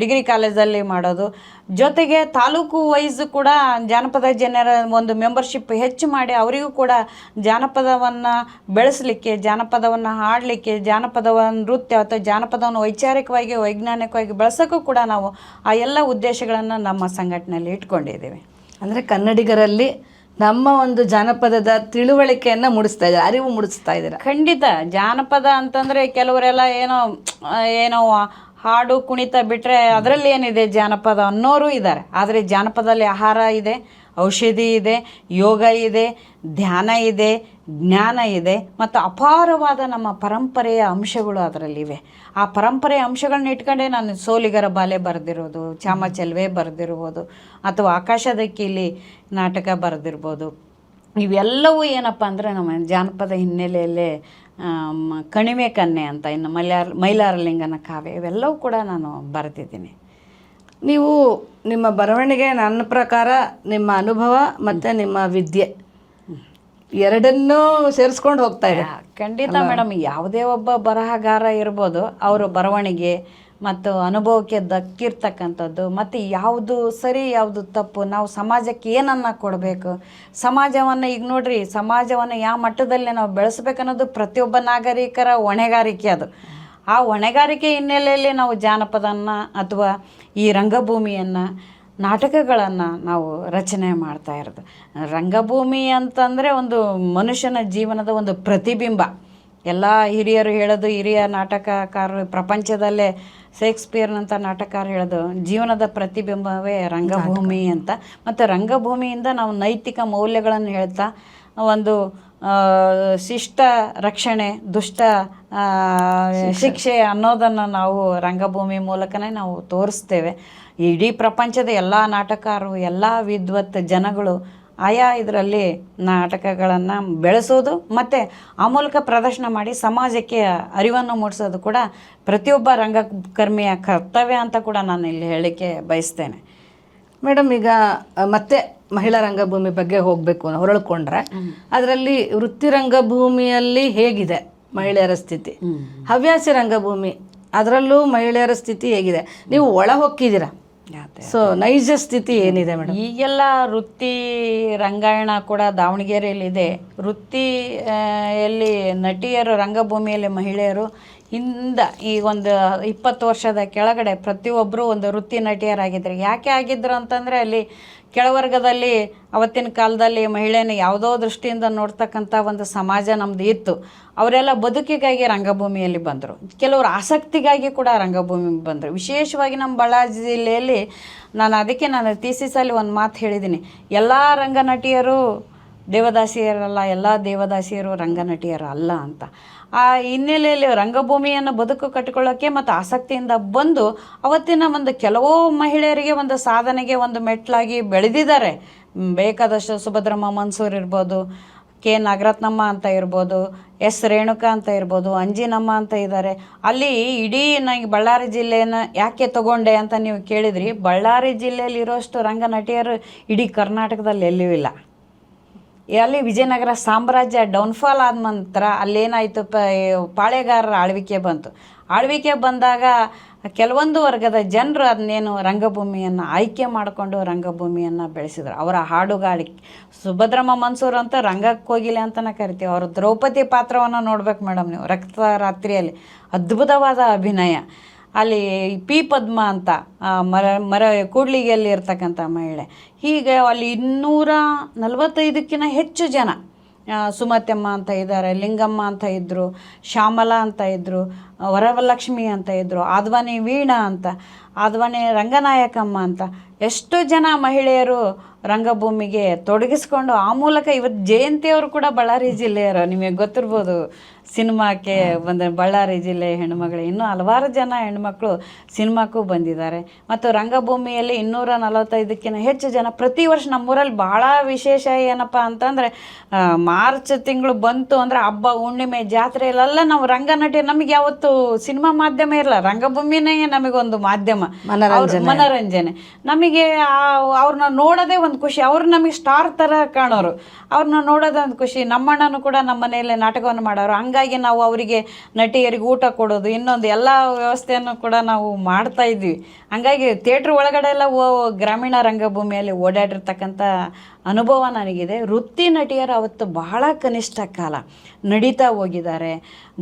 ಡಿಗ್ರಿ ಕಾಲೇಜಲ್ಲಿ ಮಾಡೋದು. ಜೊತೆಗೆ ತಾಲೂಕು ವೈಸ್ ಕೂಡ ಜಾನಪದ ಜನರ ಒಂದು ಮೆಂಬರ್ಶಿಪ್ ಹೆಚ್ಚು ಮಾಡಿ ಅವರಿಗೂ ಕೂಡ ಜಾನಪದವನ್ನು ಬೆಳೆಸಲಿಕ್ಕೆ, ಜಾನಪದವನ್ನು ಹಾಡಲಿಕ್ಕೆ, ಜಾನಪದವನ್ನು ನೃತ್ಯ ಅಥವಾ ಜಾನಪದವನ್ನು ವೈಚಾರಿಕವಾಗಿ ವೈಜ್ಞಾನಿಕವಾಗಿ ಬೆಳೆಸೋಕ್ಕೂ ಕೂಡ ನಾವು ಆ ಎಲ್ಲ ಉದ್ದೇಶಗಳನ್ನು ನಮ್ಮ ಸಂಘಟನೆಯಲ್ಲಿ ಇಟ್ಕೊಂಡಿದ್ದೇವೆ. ಅಂದರೆ ಕನ್ನಡಿಗರಲ್ಲಿ ನಮ್ಮ ಒಂದು ಜಾನಪದದ ತಿಳುವಳಿಕೆಯನ್ನು ಮೂಡಿಸ್ತಾ ಇದ್ದಾರೆ, ಅರಿವು ಮೂಡಿಸ್ತಾ ಇದ್ದಾರೆ. ಖಂಡಿತ. ಜಾನಪದ ಅಂತಂದರೆ ಕೆಲವರೆಲ್ಲ ಏನೋ ಹಾಡು ಕುಣಿತ ಬಿಟ್ಟರೆ ಅದರಲ್ಲಿ ಏನಿದೆ ಜಾನಪದ ಅನ್ನೋರು ಇದ್ದಾರೆ. ಆದರೆ ಜಾನಪದದಲ್ಲಿ ಆಹಾರ ಇದೆ, ಔಷಧಿ ಇದೆ, ಯೋಗ ಇದೆ, ಧ್ಯಾನ ಇದೆ, ಜ್ಞಾನ ಇದೆ ಮತ್ತು ಅಪಾರವಾದ ನಮ್ಮ ಪರಂಪರೆಯ ಅಂಶಗಳು ಅದರಲ್ಲಿವೆ. ಆ ಪರಂಪರೆಯ ಅಂಶಗಳನ್ನ ಇಟ್ಕೊಂಡೇ ನಾನು ಸೋಲಿಗರ ಬಾಲೆ ಬರೆದಿರೋದು, ಚಾಮಚಲ್ವೆ ಬರೆದಿರ್ಬೋದು, ಅಥವಾ ಆಕಾಶದ ಕೀಲಿ ನಾಟಕ ಬರೆದಿರ್ಬೋದು. ಇವೆಲ್ಲವೂ ಏನಪ್ಪ ಅಂದರೆ ನಮ್ಮ ಜಾನಪದ ಹಿನ್ನೆಲೆಯಲ್ಲೇ ಕಣಿವೆ ಕನ್ಯೆ ಅಂತ, ಇನ್ನು ಮೈಲಾರಲಿಂಗನ ಕಾವ್ಯ, ಇವೆಲ್ಲವೂ ಕೂಡ ನಾನು ಬರೆದಿದ್ದೀನಿ. ನೀವು ನಿಮ್ಮ ಬರವಣಿಗೆ ನನ್ನ ಪ್ರಕಾರ ನಿಮ್ಮ ಅನುಭವ ಮತ್ತು ನಿಮ್ಮ ವಿದ್ಯೆ ಎರಡನ್ನೂ ಸೇರಿಸ್ಕೊಂಡು ಹೋಗ್ತಾ ಇದೆ. ಖಂಡಿತ ಮೇಡಮ್. ಯಾವುದೇ ಒಬ್ಬ ಬರಹಗಾರ ಇರ್ಬೋದು, ಅವರು ಬರವಣಿಗೆ ಮತ್ತು ಅನುಭವಕ್ಕೆ ದಕ್ಕಿರ್ತಕ್ಕಂಥದ್ದು ಮತ್ತು ಯಾವುದು ಸರಿ ಯಾವುದು ತಪ್ಪು, ನಾವು ಸಮಾಜಕ್ಕೆ ಏನನ್ನು ಕೊಡಬೇಕು, ಸಮಾಜವನ್ನು ಈಗ ನೋಡ್ರಿ, ಸಮಾಜವನ್ನು ಯಾವ ಮಟ್ಟದಲ್ಲಿ ನಾವು ಬೆಳೆಸ್ಬೇಕನ್ನೋದು ಪ್ರತಿಯೊಬ್ಬ ನಾಗರಿಕರ ಹೊಣೆಗಾರಿಕೆ. ಅದು ಆ ಹೊಣೆಗಾರಿಕೆ ಹಿನ್ನೆಲೆಯಲ್ಲಿ ನಾವು ಜಾನಪದನ್ನು ಅಥವಾ ಈ ರಂಗಭೂಮಿಯನ್ನು, ನಾಟಕಗಳನ್ನು ನಾವು ರಚನೆ ಮಾಡ್ತಾ ಇರೋದು. ರಂಗಭೂಮಿ ಅಂತಂದರೆ ಒಂದು ಮನುಷ್ಯನ ಜೀವನದ ಒಂದು ಪ್ರತಿಬಿಂಬ. ಎಲ್ಲ ಹಿರಿಯರು ಹೇಳೋದು, ಹಿರಿಯ ನಾಟಕಕಾರರು ಪ್ರಪಂಚದಲ್ಲೇ ಶೇಕ್ಸ್ಪಿಯರ್ನಂಥ ನಾಟಕಕಾರ ಹೇಳೋದು, ಜೀವನದ ಪ್ರತಿಬಿಂಬವೇ ರಂಗಭೂಮಿ ಅಂತ. ಮತ್ತು ರಂಗಭೂಮಿಯಿಂದ ನಾವು ನೈತಿಕ ಮೌಲ್ಯಗಳನ್ನು ಹೇಳ್ತಾ ಒಂದು ಶಿಷ್ಟ ರಕ್ಷಣೆ, ದುಷ್ಟ ಶಿಕ್ಷೆ ಅನ್ನೋದನ್ನು ನಾವು ರಂಗಭೂಮಿ ಮೂಲಕನೇ ನಾವು ತೋರಿಸ್ತೇವೆ. ಇಡೀ ಪ್ರಪಂಚದ ಎಲ್ಲ ನಾಟಕರು, ಎಲ್ಲ ವಿದ್ವತ್ ಜನಗಳು ಆಯಾ ಇದರಲ್ಲಿ ನಾಟಕಗಳನ್ನು ಬೆಳೆಸೋದು ಮತ್ತು ಆ ಮೂಲಕ ಪ್ರದರ್ಶನ ಮಾಡಿ ಸಮಾಜಕ್ಕೆ ಅರಿವನ್ನು ಮೂಡಿಸೋದು ಕೂಡ ಪ್ರತಿಯೊಬ್ಬ ರಂಗಕರ್ಮಿಯ ಕರ್ತವ್ಯ ಅಂತ ಕೂಡ ನಾನು ಇಲ್ಲಿ ಹೇಳಲಿಕ್ಕೆ ಬಯಸ್ತೇನೆ. ಮೇಡಮ್, ಈಗ ಮತ್ತೆ ಮಹಿಳಾ ರಂಗಭೂಮಿ ಬಗ್ಗೆ ಹೋಗಬೇಕು ಹೊರಳ್ಕೊಂಡ್ರೆ, ಅದರಲ್ಲಿ ವೃತ್ತಿ ರಂಗಭೂಮಿಯಲ್ಲಿ ಹೇಗಿದೆ ಮಹಿಳೆಯರ ಸ್ಥಿತಿ, ಹವ್ಯಾಸಿ ರಂಗಭೂಮಿ ಅದರಲ್ಲೂ ಮಹಿಳೆಯರ ಸ್ಥಿತಿ ಹೇಗಿದೆ, ನೀವು ಒಳ ಹೊಕ್ಕಿದ್ದೀರಾ, ಸೊ ನೈಜ ಸ್ಥಿತಿ ಏನಿದೆ ಮೇಡಮ್? ಈಗೆಲ್ಲ ವೃತ್ತಿ ರಂಗಾಯಣ ಕೂಡ ದಾವಣಗೆರೆಯಲ್ಲಿದೆ. ವೃತ್ತಿಯಲ್ಲಿ ನಟಿಯರು, ರಂಗಭೂಮಿಯಲ್ಲಿ ಮಹಿಳೆಯರು ಹಿಂದೆ ಈ ಒಂದು 20 ವರ್ಷದ ಕೆಳಗಡೆ ಪ್ರತಿಯೊಬ್ಬರು ಒಂದು ವೃತ್ತಿ ನಟಿಯರಾಗಿದ್ದರು. ಯಾಕೆ ಆಗಿದ್ರು ಅಂತಂದರೆ, ಅಲ್ಲಿ ಕೆಳವರ್ಗದಲ್ಲಿ ಅವತ್ತಿನ ಕಾಲದಲ್ಲಿ ಮಹಿಳೆಯನ್ನು ಯಾವುದೋ ದೃಷ್ಟಿಯಿಂದ ನೋಡ್ತಕ್ಕಂಥ ಒಂದು ಸಮಾಜ ನಮ್ಮದು ಇತ್ತು. ಅವರೆಲ್ಲ ಬದುಕಿಗಾಗಿ ರಂಗಭೂಮಿಯಲ್ಲಿ ಬಂದರು, ಕೆಲವರು ಆಸಕ್ತಿಗಾಗಿ ಕೂಡ ರಂಗಭೂಮಿಗೆ ಬಂದರು. ವಿಶೇಷವಾಗಿ ನಮ್ಮ ಬಳ್ಳಾರಿ ಜಿಲ್ಲೆಯಲ್ಲಿ ನಾನು ಥೀಸಿಸಲ್ಲಿ ಒಂದು ಮಾತು ಹೇಳಿದ್ದೀನಿ, ಎಲ್ಲ ರಂಗನಟಿಯರು ದೇವದಾಸಿಯರಲ್ಲ, ಎಲ್ಲ ದೇವದಾಸಿಯರು ರಂಗನಟಿಯರು ಅಲ್ಲ ಅಂತ. ಆ ಹಿನ್ನೆಲೆಯಲ್ಲಿ ರಂಗಭೂಮಿಯನ್ನು ಬದುಕು ಕಟ್ಟಿಕೊಳ್ಳೋಕ್ಕೆ ಮತ್ತು ಆಸಕ್ತಿಯಿಂದ ಬಂದು ಅವತ್ತಿನ ಒಂದು ಕೆಲವೋ ಮಹಿಳೆಯರಿಗೆ ಒಂದು ಸಾಧನೆಗೆ ಒಂದು ಮೆಟ್ಲಾಗಿ ಬೆಳೆದಿದ್ದಾರೆ. ಬೇಕಾದಷ್ಟು ಸುಭದ್ರಮ್ಮ ಮನ್ಸೂರ್ ಇರ್ಬೋದು, ಕೆ ನಾಗರತ್ನಮ್ಮ ಅಂತ ಇರ್ಬೋದು, ಎಸ್ ರೇಣುಕಾ ಅಂತ ಇರ್ಬೋದು, ಅಂಜಿನಮ್ಮ ಅಂತ ಇದ್ದಾರೆ. ಅಲ್ಲಿ ಇಡೀ ನನಗೆ ಬಳ್ಳಾರಿ ಜಿಲ್ಲೆಯನ್ನು ಯಾಕೆ ತಗೊಂಡೆ ಅಂತ ನೀವು ಕೇಳಿದ್ರಿ. ಬಳ್ಳಾರಿ ಜಿಲ್ಲೆಯಲ್ಲಿ ಇರೋಷ್ಟು ರಂಗನಟಿಯರು ಇಡೀ ಕರ್ನಾಟಕದಲ್ಲಿ ಎಲ್ಲಿಯೂ ಇಲ್ಲ. ಅಲ್ಲಿ ವಿಜಯನಗರ ಸಾಮ್ರಾಜ್ಯ ಡೌನ್ಫಾಲ್ ಆದ ನಂತರ ಅಲ್ಲೇನಾಯಿತು, ಪಾಳೆಗಾರರ ಆಳ್ವಿಕೆ ಬಂತು. ಆಳ್ವಿಕೆ ಬಂದಾಗ ಕೆಲವೊಂದು ವರ್ಗದ ಜನರು ಅದನ್ನೇನು ರಂಗಭೂಮಿಯನ್ನು ಆಯ್ಕೆ ಮಾಡಿಕೊಂಡು ರಂಗಭೂಮಿಯನ್ನು ಬೆಳೆಸಿದ್ರು. ಅವರ ಹಾಡುಗಾರಿಕೆ ಸುಭದ್ರಮ್ಮ ಮನ್ಸೂರ್ ಅಂತ ರಂಗಕ್ಕೋಗಿಲೆ ಅಂತಲೇ ಕರಿತೀವಿ. ಅವರು ದ್ರೌಪದಿ ಪಾತ್ರವನ್ನು ನೋಡ್ಬೇಕು ಮೇಡಮ್ ನೀವು, ರಕ್ತರಾತ್ರಿಯಲ್ಲಿ ಅದ್ಭುತವಾದ ಅಭಿನಯ. ಅಲ್ಲಿ ಪಿ ಪದ್ಮ ಅಂತ ಮರ ಕೂಡ್ಲಿಗೆಯಲ್ಲಿ ಇರ್ತಕ್ಕಂಥ ಮಹಿಳೆ. ಹೀಗೆ ಅಲ್ಲಿ 245ಕ್ಕಿಂತ ಹೆಚ್ಚು ಜನ, ಸುಮತ್ಯಮ್ಮ ಅಂತ ಇದ್ದಾರೆ, ಲಿಂಗಮ್ಮ ಅಂತ ಇದ್ದರು, ಶ್ಯಾಮಲಾ ಅಂತ ಇದ್ದರು, ವರವಲಕ್ಷ್ಮಿ ಅಂತ ಇದ್ದರು, ಆದ್ವಾನಿ ವೀಣಾ ಅಂತ, ಆದ್ವಾನಿ ರಂಗನಾಯಕಮ್ಮ ಅಂತ, ಎಷ್ಟು ಜನ ಮಹಿಳೆಯರು ರಂಗಭೂಮಿಗೆ ತೊಡಗಿಸ್ಕೊಂಡು ಆ ಮೂಲಕ ಇವತ್ತು ಜಯಂತಿಯವರು ಕೂಡ ಬಳ್ಳಾರಿ ಜಿಲ್ಲೆಯವರು. ನಿಮಗೆ ಗೊತ್ತಿರ್ಬೋದು, ಸಿನಿಮಾಕ್ಕೆ ಬಂದ ಬಳ್ಳಾರಿ ಜಿಲ್ಲೆ ಹೆಣ್ಮಗಳು. ಇನ್ನೂ ಹಲವಾರು ಜನ ಹೆಣ್ಮಕ್ಳು ಸಿನಿಮಾಕ್ಕೂ ಬಂದಿದ್ದಾರೆ. ಮತ್ತು ರಂಗಭೂಮಿಯಲ್ಲಿ 245ಕ್ಕಿಂತ ಹೆಚ್ಚು ಜನ ಪ್ರತಿ ವರ್ಷ. ನಮ್ಮೂರಲ್ಲಿ ಭಾಳ ವಿಶೇಷ ಏನಪ್ಪ ಅಂತಂದರೆ, ಮಾರ್ಚ್ ತಿಂಗಳು ಬಂತು ಅಂದರೆ ಹಬ್ಬ, ಹುಣ್ಣಿಮೆ, ಜಾತ್ರೆಯಲ್ಲೆಲ್ಲ ನಾವು ರಂಗನಟಿ, ನಮಗೆ ಯಾವತ್ತು ಸಿನಿಮಾ ಮಾಧ್ಯಮ ಇರಲ್ಲ, ರಂಗಭೂಮಿನೇ ನಮಗೊಂದು ಮಾಧ್ಯಮ, ಮನೋರಂಜನೆ. ನಮಗೆ ಅವ್ರನ್ನ ನೋಡೋದೇ ಒಂದು ಖುಷಿ. ಅವ್ರು ನಮಗೆ ಸ್ಟಾರ್ ಥರ ಕಾಣೋರು, ಅವ್ರನ್ನ ನೋಡೋದೇ ಒಂದು ಖುಷಿ. ನಮ್ಮಣ್ಣನೂ ಕೂಡ ನಮ್ಮ ಮನೆಯಲ್ಲೇ ನಾಟಕವನ್ನು ಮಾಡೋರು. ಹಂಗಾಗಿ ನಾವು ಅವರಿಗೆ ನಟಿಯರಿಗೆ ಊಟ ಕೊಡೋದು, ಇನ್ನೊಂದು ಎಲ್ಲ ವ್ಯವಸ್ಥೆಯನ್ನು ಕೂಡ ನಾವು ಮಾಡ್ತಾ ಇದ್ವಿ. ಹಂಗಾಗಿ ಥಿಯೇಟ್ರ್ ಒಳಗಡೆ ಎಲ್ಲ ಗ್ರಾಮೀಣ ರಂಗಭೂಮಿಯಲ್ಲಿ ಓಡಾಡಿರ್ತಕ್ಕಂಥ ಅನುಭವ ನನಗಿದೆ. ವೃತ್ತಿ ನಟಿಯರು ಅವತ್ತು ಬಹಳ ಕನಿಷ್ಠ ಕಾಲ ನಡೀತಾ ಹೋಗಿದ್ದಾರೆ,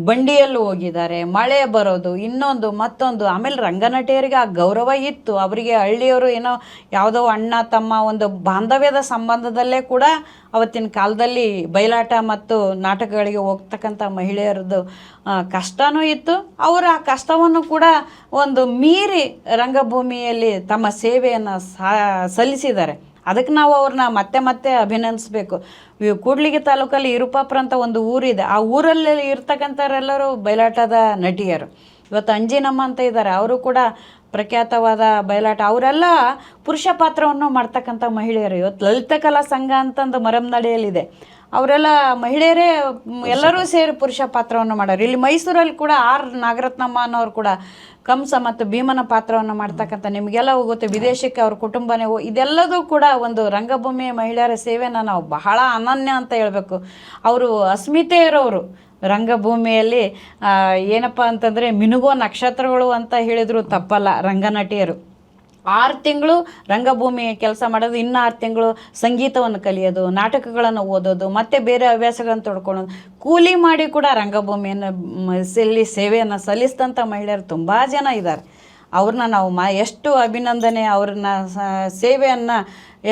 ಬಂಡಿಯಲ್ಲೂ ಹೋಗಿದ್ದಾರೆ, ಮಳೆ ಬರೋದು, ಇನ್ನೊಂದು ಮತ್ತೊಂದು. ಆಮೇಲೆ ರಂಗನಟಿಯರಿಗೆ ಆ ಗೌರವ ಇತ್ತು. ಅವರಿಗೆ ಹಳ್ಳಿಯವರು ಏನೋ ಯಾವುದೋ ಅಣ್ಣ ತಮ್ಮ ಒಂದು ಬಾಂಧವ್ಯದ ಸಂಬಂಧದಲ್ಲೇ ಕೂಡ ಅವತ್ತಿನ ಕಾಲದಲ್ಲಿ ಬಯಲಾಟ ಮತ್ತು ನಾಟಕಗಳಿಗೆ ಹೋಗ್ತಕ್ಕಂಥ ಮಹಿಳೆಯರದ್ದು ಕಷ್ಟನೂ ಇತ್ತು. ಅವರ ಆ ಕಷ್ಟವನ್ನು ಕೂಡ ಒಂದು ಮೀರಿ ರಂಗಭೂಮಿಯಲ್ಲಿ ತಮ್ಮ ಸೇವೆಯನ್ನು ಸಲ್ಲಿಸಿದ್ದಾರೆ. ಅದಕ್ಕೆ ನಾವು ಅವ್ರನ್ನ ಮತ್ತೆ ಮತ್ತೆ ಅಭಿನಂದಿಸ್ಬೇಕು. ಕೂಡ್ಲಿಗಿ ತಾಲೂಕಲ್ಲಿ ಇರುಪಾಪುರ ಅಂತ ಒಂದು ಊರಿದೆ. ಆ ಊರಲ್ಲಿ ಇರ್ತಕ್ಕಂಥವರೆಲ್ಲರೂ ಬಯಲಾಟದ ನಟಿಯರು. ಇವತ್ತು ಅಂಜಿನಮ್ಮ ಅಂತ ಇದ್ದಾರೆ, ಅವರು ಕೂಡ ಪ್ರಖ್ಯಾತವಾದ ಬಯಲಾಟ. ಅವರೆಲ್ಲ ಪುರುಷ ಪಾತ್ರವನ್ನು ಮಾಡ್ತಕ್ಕಂಥ ಮಹಿಳೆಯರು. ಇವತ್ತು ಲಲಿತ ಕಲಾ ಸಂಘ ಅಂತಂದು ಮರಮ್ನಳ್ಳಿಯಲ್ಲಿದೆ, ಅವರೆಲ್ಲ ಮಹಿಳೆಯರೇ ಎಲ್ಲರೂ ಸೇರಿ ಪುರುಷ ಪಾತ್ರವನ್ನು ಮಾಡೋರು. ಇಲ್ಲಿ ಮೈಸೂರಲ್ಲಿ ಕೂಡ ಆರ್ ನಾಗರತ್ನಮ್ಮ ಅನ್ನೋರು ಕೂಡ ಕಂಸ ಮತ್ತು ಭೀಮನ ಪಾತ್ರವನ್ನು ಮಾಡ್ತಕ್ಕಂಥ, ನಿಮಗೆಲ್ಲ ಹೋಗುತ್ತೆ, ವಿದೇಶಕ್ಕೆ ಅವ್ರ ಕುಟುಂಬನೇ ಇದೆಲ್ಲದೂ ಕೂಡ ಒಂದು ರಂಗಭೂಮಿಯ ಮಹಿಳೆಯರ ಸೇವೆನ ನಾವು ಬಹಳ ಅನನ್ಯ ಅಂತ ಹೇಳಬೇಕು. ಅವರು ಅಸ್ಮಿತೆ ಇರೋರು ರಂಗಭೂಮಿಯಲ್ಲಿ. ಏನಪ್ಪ ಅಂತಂದರೆ ಮಿನುಗೋ ನಕ್ಷತ್ರಗಳು ಅಂತ ಹೇಳಿದ್ರು ತಪ್ಪಲ್ಲ. ರಂಗನಟಿಯರು 6 ತಿಂಗಳು ರಂಗಭೂಮಿ ಕೆಲಸ ಮಾಡೋದು, ಇನ್ನು 6 ತಿಂಗಳು ಸಂಗೀತವನ್ನು ಕಲಿಯೋದು, ನಾಟಕಗಳನ್ನು ಓದೋದು, ಮತ್ತು ಬೇರೆ ಹವ್ಯಾಸಗಳನ್ನು ತೊಡ್ಕೊಳ್ಳೋದು, ಕೂಲಿ ಮಾಡಿ ಕೂಡ ರಂಗಭೂಮಿಯನ್ನು ಸೇವೆಯನ್ನು ಸಲ್ಲಿಸಿದಂಥ ಮಹಿಳೆಯರು ತುಂಬ ಜನ ಇದ್ದಾರೆ. ಅವ್ರನ್ನ ನಾವು ಎಷ್ಟು ಅಭಿನಂದನೆ, ಅವ್ರನ್ನ ಸೇವೆಯನ್ನು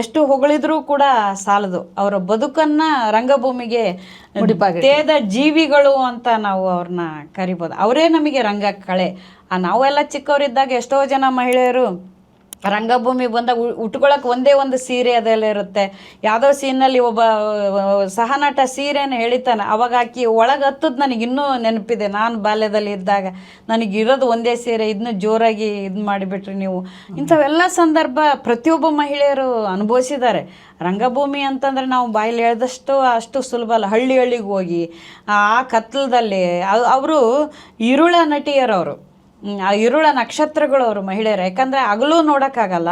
ಎಷ್ಟು ಹೊಗಳಿದ್ರೂ ಕೂಡ ಸಾಲದು. ಅವರ ಬದುಕನ್ನು ರಂಗಭೂಮಿಗೆ ತೇದ ಜೀವಿಗಳು ಅಂತ ನಾವು ಅವ್ರನ್ನ ಕರಿಬೋದು. ಅವರೇ ನಮಗೆ ರಂಗ ಕಳೆ. ನಾವೆಲ್ಲ ಚಿಕ್ಕವರಿದ್ದಾಗ ಎಷ್ಟೋ ಜನ ಮಹಿಳೆಯರು ರಂಗಭೂಮಿ ಬಂದಾಗ ಉಟ್ಕೊಳ್ಳೋಕೆ ಒಂದೇ ಒಂದು ಸೀರೆ ಅದೆಲ್ಲ ಇರುತ್ತೆ. ಯಾವುದೋ ಸೀನಲ್ಲಿ ಒಬ್ಬ ಸಹನಟ ಸೀರೆನ ಹೇಳಿತಾನೆ, ಅವಾಗ ಆಕಿ ಒಳಗೆ ಹತ್ತದ್ದು ನನಗಿನ್ನೂ ನೆನಪಿದೆ. ನಾನು ಬಾಲ್ಯದಲ್ಲಿ ಇದ್ದಾಗ ನನಗಿರೋದು ಒಂದೇ ಸೀರೆ, ಇದನ್ನು ಜೋರಾಗಿ ಇದು ಮಾಡಿಬಿಟ್ರಿ ನೀವು. ಇಂಥವೆಲ್ಲ ಸಂದರ್ಭ ಪ್ರತಿಯೊಬ್ಬ ಮಹಿಳೆಯರು ಅನುಭವಿಸಿದ್ದಾರೆ. ರಂಗಭೂಮಿ ಅಂತಂದರೆ ನಾವು ಬಾಯಲ್ಲಿ ಹೇಳ್ದಷ್ಟು ಅಷ್ಟು ಸುಲಭ ಅಲ್ಲ. ಹಳ್ಳಿಗೆ ಹೋಗಿ ಆ ಕತ್ಲದಲ್ಲಿ ಅವರು ಇರುಳ ನಟಿಯರವರು, ಆ ಇರುಳ ನಕ್ಷತ್ರಗಳು ಅವರು ಮಹಿಳೆಯರು. ಯಾಕಂದರೆ ಹಗಲು ನೋಡೋಕ್ಕಾಗಲ್ಲ,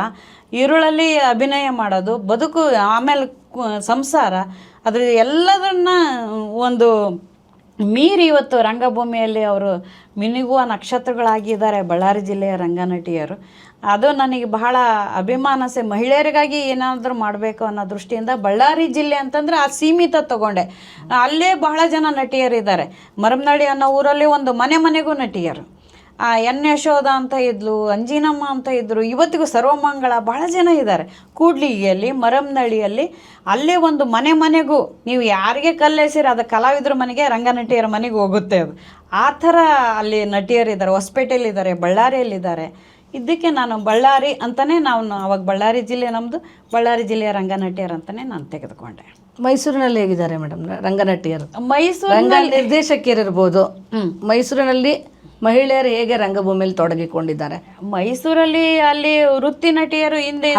ಇರುಳಲ್ಲಿ ಅಭಿನಯ ಮಾಡೋದು, ಬದುಕು, ಆಮೇಲೆ ಸಂಸಾರ, ಅದ್ರ ಎಲ್ಲದನ್ನ ಒಂದು ಮೀರಿ ಇವತ್ತು ರಂಗಭೂಮಿಯಲ್ಲಿ ಅವರು ಮಿನುಗುವ ನಕ್ಷತ್ರಗಳಾಗಿದ್ದಾರೆ ಬಳ್ಳಾರಿ ಜಿಲ್ಲೆಯ ರಂಗನಟಿಯರು. ಅದು ನನಗೆ ಬಹಳ ಅಭಿಮಾನಸೆ. ಮಹಿಳೆಯರಿಗಾಗಿ ಏನಾದರೂ ಮಾಡಬೇಕು ಅನ್ನೋ ದೃಷ್ಟಿಯಿಂದ ಬಳ್ಳಾರಿ ಜಿಲ್ಲೆ ಅಂತಂದರೆ ಆ ಸೀಮಿತ ತಗೊಂಡೆ. ಅಲ್ಲೇ ಬಹಳ ಜನ ನಟಿಯರಿದ್ದಾರೆ. ಮರಮ್ನಳ್ಳಿ ಅನ್ನೋ ಊರಲ್ಲಿ ಒಂದು ಮನೆಗೂ ನಟಿಯರು. ಎನ್ ಯಶೋಧ ಅಂತ ಇದ್ಲು, ಅಂಜಿನಮ್ಮ ಅಂತ ಇದ್ದರು, ಇವತ್ತಿಗೂ ಸರ್ವಮಂಗಳ, ಬಹಳ ಜನ ಇದ್ದಾರೆ. ಕೂಡ್ಲಿಗಿಯಲ್ಲಿ, ಮರಮ್ನಳ್ಳಿಯಲ್ಲಿ, ಅಲ್ಲೇ ಒಂದು ಮನೆಗೂ ನೀವು ಯಾರಿಗೆ ಕಲ್ಲೆಸಿರಿ ಅದು ಕಲಾವಿದ್ರ ಮನೆಗೆ, ರಂಗನಟಿಯರ ಮನೆಗೆ ಹೋಗುತ್ತೆ. ಅದು ಆ ಥರ ಅಲ್ಲಿ ನಟಿಯರಿದ್ದಾರೆ. ಹೊಸಪೇಟೆಯಲ್ಲಿದ್ದಾರೆ, ಬಳ್ಳಾರಿಯಲ್ಲಿದ್ದಾರೆ. ಇದಕ್ಕೆ ನಾನು ಬಳ್ಳಾರಿ ಅಂತಲೇ ನಾವು ಅವಾಗ ಬಳ್ಳಾರಿ ಜಿಲ್ಲೆ ನಮ್ಮದು, ಬಳ್ಳಾರಿ ಜಿಲ್ಲೆಯ ರಂಗನಟಿಯರು ಅಂತಲೇ ನಾನು ತೆಗೆದುಕೊಂಡೆ. ಮೈಸೂರಿನಲ್ಲಿ ಹೇಗಿದ್ದಾರೆ ಮೇಡಮ್ ರಂಗನಟಿಯರು? ಮೈಸೂರಿನಲ್ಲಿ ನಿರ್ದೇಶಕಿಯರಿರ್ಬೋದು, ಮೈಸೂರಿನಲ್ಲಿ ಮಹಿಳೆಯರು ಹೇಗೆ ರಂಗಭೂಮಿಯಲ್ಲಿ ತೊಡಗಿಕೊಂಡಿದ್ದಾರೆ? ಮೈಸೂರಲ್ಲಿ ಅಲ್ಲಿ ವೃತ್ತಿ ನಟಿಯರು ಹಿಂದೆ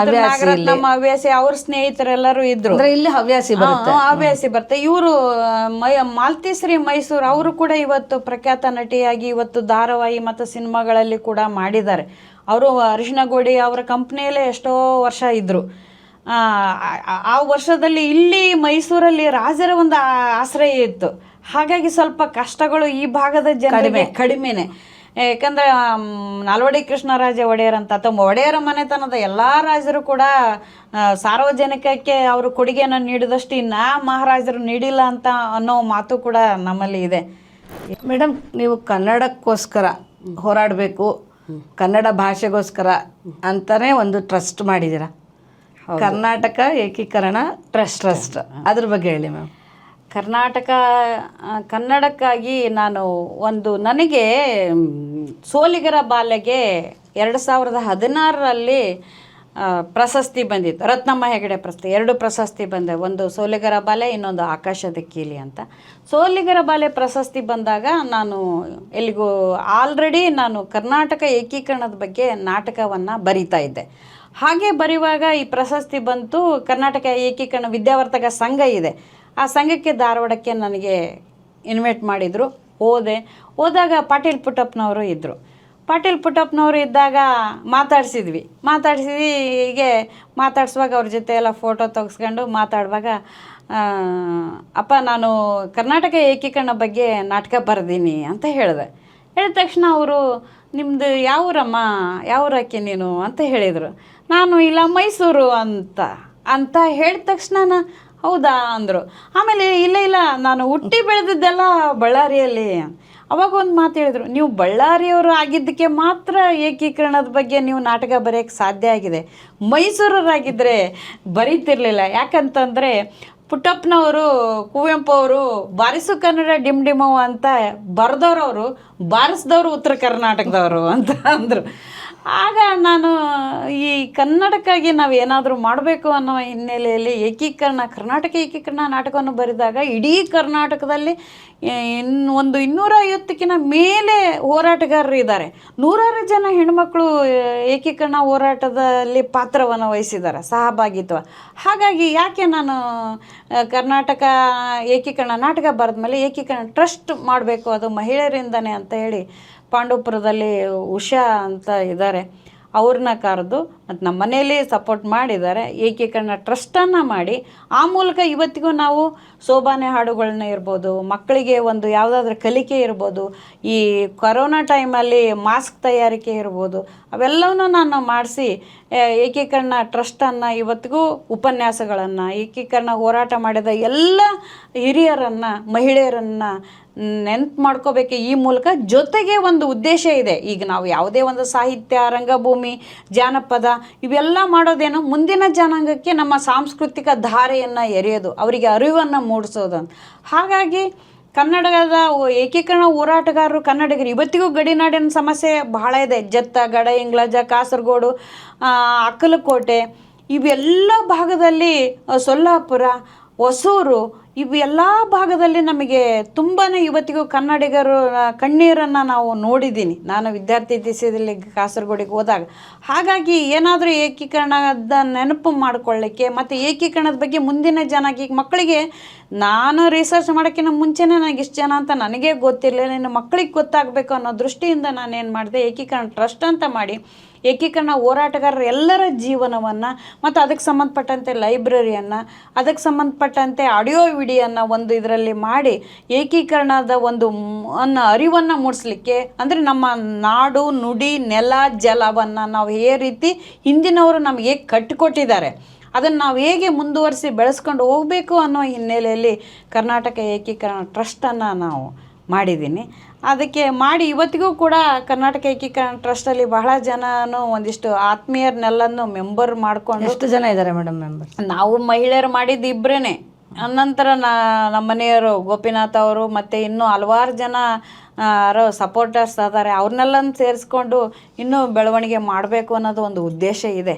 ನಮ್ಮ ಹವ್ಯಾಸಿ, ಅವ್ರ ಸ್ನೇಹಿತರೆಲ್ಲರೂ ಇದ್ರು. ಇಲ್ಲಿ ಹವ್ಯಾಸಿ ಬರುತ್ತೆ. ಇವರು ಮಾಲ್ತಿಶ್ರೀ ಮೈಸೂರು, ಅವರು ಕೂಡ ಇವತ್ತು ಪ್ರಖ್ಯಾತ ನಟಿಯಾಗಿ ಇವತ್ತು ಧಾರಾವಾಹಿ ಮತ್ತು ಸಿನಿಮಾಗಳಲ್ಲಿ ಕೂಡ ಮಾಡಿದ್ದಾರೆ. ಅವರು ಅರಿಶಿಣಗೋಡಿ ಅವರ ಕಂಪ್ನಿಯಲ್ಲೇ ಎಷ್ಟೋ ವರ್ಷ ಇದ್ದರು. ಆ ವರ್ಷದಲ್ಲಿ ಇಲ್ಲಿ ಮೈಸೂರಲ್ಲಿ ರಾಜರ ಒಂದು ಆಶ್ರಯ ಇತ್ತು. ಹಾಗಾಗಿ ಸ್ವಲ್ಪ ಕಷ್ಟಗಳು ಈ ಭಾಗದ ಜನರಿಗೆ ಕಡಿಮೆನೆ. ಯಾಕಂದರೆ ನಾಲ್ವಡಿ ಕೃಷ್ಣರಾಜ ಒಡೆಯರ್ ಅಂತ ಅಥವಾ ಒಡೆಯರ ಮನೆತನದ ಎಲ್ಲ ರಾಜರು ಕೂಡ ಸಾರ್ವಜನಿಕಕ್ಕೆ ಅವರು ಕೊಡುಗೆಯನ್ನು ನೀಡಿದಷ್ಟು ಇನ್ನು ಮಹಾರಾಜರು ನೀಡಿಲ್ಲ ಅಂತ ಅನ್ನೋ ಮಾತು ಕೂಡ ನಮ್ಮಲ್ಲಿ ಇದೆ. ಮೇಡಮ್, ನೀವು ಕನ್ನಡಕ್ಕೋಸ್ಕರ ಹೋರಾಡಬೇಕು, ಕನ್ನಡ ಭಾಷೆಗೋಸ್ಕರ ಅಂತಲೇ ಒಂದು ಟ್ರಸ್ಟ್ ಮಾಡಿದ್ದೀರಾ, ಕರ್ನಾಟಕ ಏಕೀಕರಣ ಟ್ರಸ್ಟ್. ಅದ್ರ ಬಗ್ಗೆ ಹೇಳಿ ಮ್ಯಾಮ್. ಕನ್ನಡಕ್ಕಾಗಿ ನಾನು ನನಗೆ ಸೋಲಿಗರ ಬಾಲೆಗೆ 2016ರಲ್ಲಿ ಪ್ರಶಸ್ತಿ ಬಂದಿತ್ತು, ರತ್ನಮ್ಮ ಹೆಗಡೆ ಪ್ರಶಸ್ತಿ. 2 ಪ್ರಶಸ್ತಿ ಬಂದೆ, ಒಂದು ಸೋಲಿಗರ ಬಾಲೆ, ಇನ್ನೊಂದು ಆಕಾಶದ ಕೀಲಿ ಅಂತ. ಸೋಲಿಗರ ಬಾಲೆ ಪ್ರಶಸ್ತಿ ಬಂದಾಗ ನಾನು ಎಲ್ಲಿಗೂ ಆಲ್ರೆಡಿ ನಾನು ಕರ್ನಾಟಕ ಏಕೀಕರಣದ ಬಗ್ಗೆ ನಾಟಕವನ್ನು ಬರಿತಾ ಇದ್ದೆ. ಹಾಗೆ ಬರೆಯುವಾಗ ಈ ಪ್ರಶಸ್ತಿ ಬಂತು. ಕರ್ನಾಟಕ ಏಕೀಕರಣ ವಿದ್ಯಾವರ್ಧಕ ಸಂಘ ಇದೆ, ಆ ಸಂಘಕ್ಕೆ ಧಾರವಾಡಕ್ಕೆ ನನಗೆ ಇನ್ವೈಟ್ ಮಾಡಿದರು. ಹೋದಾಗ ಪಾಟೀಲ್ ಪುಟ್ಟಪ್ಪನವರು ಇದ್ದರು. ಪಾಟೀಲ್ ಪುಟ್ಟಪ್ಪನವರು ಇದ್ದಾಗ ಹೀಗೆ ಮಾತಾಡ್ಸುವಾಗ ಅವ್ರ ಜೊತೆ ಎಲ್ಲ ಫೋಟೋ ತೆಗೆಸ್ಕೊಂಡು ಮಾತಾಡುವಾಗ, ಅಪ್ಪ ನಾನು ಕರ್ನಾಟಕ ಏಕೀಕರಣ ಬಗ್ಗೆ ನಾಟಕ ಬರೆದೀನಿ ಅಂತ ಹೇಳಿದೆ. ಹೇಳಿದ ತಕ್ಷಣ ಅವರು, ನಿಮ್ಮದು ಯಾವೂರಕ್ಕೆ ನೀನು ಅಂತ ಹೇಳಿದರು. ನಾನು ಇಲ್ಲ ಮೈಸೂರು ಅಂತ ಹೇಳಿದ ತಕ್ಷಣ ಹೌದಾ ಅಂದರು. ಆಮೇಲೆ ಇಲ್ಲ ನಾನು ಹುಟ್ಟಿ ಬೆಳೆದಿದ್ದೆಲ್ಲ ಬಳ್ಳಾರಿಯಲ್ಲಿ. ಅವಾಗ ಒಂದು ಮಾತು ಹೇಳಿದರು, ನೀವು ಬಳ್ಳಾರಿಯವರು ಆಗಿದ್ದಕ್ಕೆ ಮಾತ್ರ ಏಕೀಕರಣದ ಬಗ್ಗೆ ನೀವು ನಾಟಕ ಬರೆಯೋಕ್ಕೆ ಸಾಧ್ಯ ಆಗಿದೆ, ಮೈಸೂರವರಾಗಿದ್ದರೆ ಬರೀತಿರ್ಲಿಲ್ಲ. ಯಾಕಂತಂದರೆ ಪುಟ್ಟಪ್ಪನವರು, ಕುವೆಂಪು ಅವರು ಬಾರಿಸು ಕನ್ನಡ ಡಿಮ್ ಡಿಮವು ಅಂತ ಬರೆದವ್ರವರು, ಬಾರಿಸಿದವರು ಉತ್ತರ ಕರ್ನಾಟಕದವರು ಅಂತ ಅಂದರು. ಆಗ ನಾನು ಈ ಕನ್ನಡಕ್ಕಾಗಿ ನಾವು ಏನಾದರೂ ಮಾಡಬೇಕು ಅನ್ನೋ ಹಿನ್ನೆಲೆಯಲ್ಲಿ ಕರ್ನಾಟಕ ಏಕೀಕರಣ ನಾಟಕವನ್ನು ಬರೆದಾಗ ಇಡೀ ಕರ್ನಾಟಕದಲ್ಲಿ ಒಂದು 250ಕ್ಕಿಂತ ಮೇಲೆ ಹೋರಾಟಗಾರರು ಇದ್ದಾರೆ. 100 ಜನ ಹೆಣ್ಮಕ್ಳು ಏಕೀಕರಣ ಹೋರಾಟದಲ್ಲಿ ಪಾತ್ರವನ್ನು ವಹಿಸಿದ್ದಾರೆ, ಸಹಭಾಗಿತ್ವ. ಹಾಗಾಗಿ ಯಾಕೆ ನಾನು ಕರ್ನಾಟಕ ಏಕೀಕರಣ ನಾಟಕ ಬರೆದ ಮೇಲೆ ಏಕೀಕರಣ ಟ್ರಸ್ಟ್ ಮಾಡಬೇಕು, ಅದು ಮಹಿಳೆಯರಿಂದನೇ ಅಂತ ಹೇಳಿ ಪಾಂಡವಪುರದಲ್ಲಿ ಉಷಾ ಅಂತ ಇದ್ದಾರೆ, ಅವ್ರನ್ನ ಕರೆದು ಮತ್ತು ನಮ್ಮ ಮನೆಯಲ್ಲಿ ಸಪೋರ್ಟ್ ಮಾಡಿದ್ದಾರೆ. ಏಕೀಕರಣ ಟ್ರಸ್ಟನ್ನು ಮಾಡಿ ಆ ಮೂಲಕ ಇವತ್ತಿಗೂ ನಾವು ಸೋಬಾನೆ ಹಾಡುಗಳನ್ನ ಇರ್ಬೋದು, ಮಕ್ಕಳಿಗೆ ಒಂದು ಯಾವುದಾದ್ರೂ ಕಲಿಕೆ ಇರ್ಬೋದು, ಈ ಕೊರೋನಾ ಟೈಮಲ್ಲಿ ಮಾಸ್ಕ್ ತಯಾರಿಕೆ ಇರ್ಬೋದು, ಅವೆಲ್ಲವನ್ನೂ ನಾನು ಮಾಡಿಸಿ ಏಕೀಕರಣ ಟ್ರಸ್ಟನ್ನು ಇವತ್ತಿಗೂ ಉಪನ್ಯಾಸಗಳನ್ನು, ಏಕೀಕರಣ ಹೋರಾಟ ಮಾಡಿದ ಎಲ್ಲ ಹಿರಿಯರನ್ನು, ಮಹಿಳೆಯರನ್ನು ನೆನಪು ಮಾಡ್ಕೋಬೇಕು ಈ ಮೂಲಕ. ಜೊತೆಗೆ ಒಂದು ಉದ್ದೇಶ ಇದೆ, ಈಗ ನಾವು ಯಾವುದೇ ಒಂದು ಸಾಹಿತ್ಯ, ರಂಗಭೂಮಿ, ಜಾನಪದ ಇವೆಲ್ಲ ಮಾಡೋದೇನು ಮುಂದಿನ ಜನಾಂಗಕ್ಕೆ ನಮ್ಮ ಸಾಂಸ್ಕೃತಿಕ ಧಾರೆಯನ್ನು ಎರೆಯೋದು, ಅವರಿಗೆ ಅರಿವನ್ನು ಮೂಡಿಸೋದು ಅಂತ. ಹಾಗಾಗಿ ಕನ್ನಡದ ಏಕೀಕರಣ ಹೋರಾಟಗಾರರು ಕನ್ನಡಿಗರು ಇವತ್ತಿಗೂ ಗಡಿನಾಡಿನ ಸಮಸ್ಯೆ ಬಹಳ ಇದೆ. ಜತ್ತ, ಗಡ, ಇಂಗ್ಲಜ, ಕಾಸರಗೋಡು, ಅಕ್ಕಲಕೋಟೆ ಇವೆಲ್ಲ ಭಾಗದಲ್ಲಿ, ಸೊಲ್ಲಾಪುರ, ಹೊಸೂರು ಇವೆಲ್ಲ ಭಾಗದಲ್ಲಿ ನಮಗೆ ತುಂಬಾ ಇವತ್ತಿಗೂ ಕನ್ನಡಿಗರು ಕಣ್ಣೀರನ್ನು ನಾವು ನೋಡಿದ್ದೀನಿ, ನಾನು ವಿದ್ಯಾರ್ಥಿ ದಿಸೆಯಲ್ಲಿ ಕಾಸರಗೋಡಿಗೆ ಹೋದಾಗ. ಹಾಗಾಗಿ ಏನಾದರೂ ಏಕೀಕರಣದ ನೆನಪು ಮಾಡಿಕೊಳ್ಳಿಕ್ಕೆ ಮತ್ತು ಏಕೀಕರಣದ ಬಗ್ಗೆ ಮುಂದಿನ ಈಗ ಮಕ್ಕಳಿಗೆ ನಾನು ರಿಸರ್ಚ್ ಮಾಡೋಕ್ಕಿಂತ ಮುಂಚೆನೇ ನನಗೆ ಇಷ್ಟು ಜನ ಅಂತ ನನಗೇ ಗೊತ್ತಿರಲಿಲ್ಲ, ಇನ್ನು ಮಕ್ಕಳಿಗೆ ಗೊತ್ತಾಗಬೇಕು ಅನ್ನೋ ದೃಷ್ಟಿಯಿಂದ ನಾನೇನು ಮಾಡಿದೆ, ಏಕೀಕರಣ ಟ್ರಸ್ಟ್ ಅಂತ ಮಾಡಿ ಏಕೀಕರಣ ಹೋರಾಟಗಾರರ ಎಲ್ಲರ ಜೀವನವನ್ನು ಮತ್ತು ಅದಕ್ಕೆ ಸಂಬಂಧಪಟ್ಟಂತೆ ಲೈಬ್ರರಿಯನ್ನು, ಅದಕ್ಕೆ ಸಂಬಂಧಪಟ್ಟಂತೆ ಆಡಿಯೋ ವಿಡಿಯೋನ ಒಂದು ಇದರಲ್ಲಿ ಮಾಡಿ ಏಕೀಕರಣದ ಒಂದು ಅರಿವನ್ನು ಮೂಡಿಸ್ಲಿಕ್ಕೆ, ಅಂದರೆ ನಮ್ಮ ನಾಡು, ನುಡಿ, ನೆಲ, ಜಲವನ್ನು ನಾವು ರೀತಿ ಹಿಂದಿನವರು ನಮಗೆ ಕಟ್ಟಿಕೊಟ್ಟಿದ್ದಾರೆ, ಅದನ್ನು ನಾವು ಹೇಗೆ ಮುಂದುವರಿಸಿ ಬೆಳೆಸ್ಕೊಂಡು ಹೋಗಬೇಕು ಅನ್ನೋ ಹಿನ್ನೆಲೆಯಲ್ಲಿ ಕರ್ನಾಟಕ ಏಕೀಕರಣ ಟ್ರಸ್ಟನ್ನು ನಾವು ಮಾಡಿದ್ದೀನಿ. ಅದಕ್ಕೆ ಮಾಡಿ ಇವತ್ತಿಗೂ ಕೂಡ ಕರ್ನಾಟಕ ಏಕೀಕರಣ ಟ್ರಸ್ಟಲ್ಲಿ ಬಹಳ ಜನನು ಒಂದಿಷ್ಟು ಆತ್ಮೀಯರನ್ನೆಲ್ಲನೂ ಮೆಂಬರ್ ಮಾಡಿಕೊಂಡು. ಎಷ್ಟು ಜನ ಇದ್ದಾರೆ ಮೇಡಮ್ ಮೆಂಬರ್? ನಾವು ಮಹಿಳೆಯರು ಮಾಡಿದ್ದು ಇಬ್ಬರೇ. ಅನಂತರ ನಮ್ಮ ಮನೆಯವರು ಗೋಪಿನಾಥ್ ಅವರು ಮತ್ತು ಇನ್ನೂ ಹಲವಾರು ಜನ ಸಪೋರ್ಟರ್ಸ್ ಅದಾರೆ, ಅವ್ರನ್ನೆಲ್ಲನೂ ಸೇರಿಸ್ಕೊಂಡು ಇನ್ನೂ ಬೆಳವಣಿಗೆ ಮಾಡಬೇಕು ಅನ್ನೋದು ಒಂದು ಉದ್ದೇಶ ಇದೆ.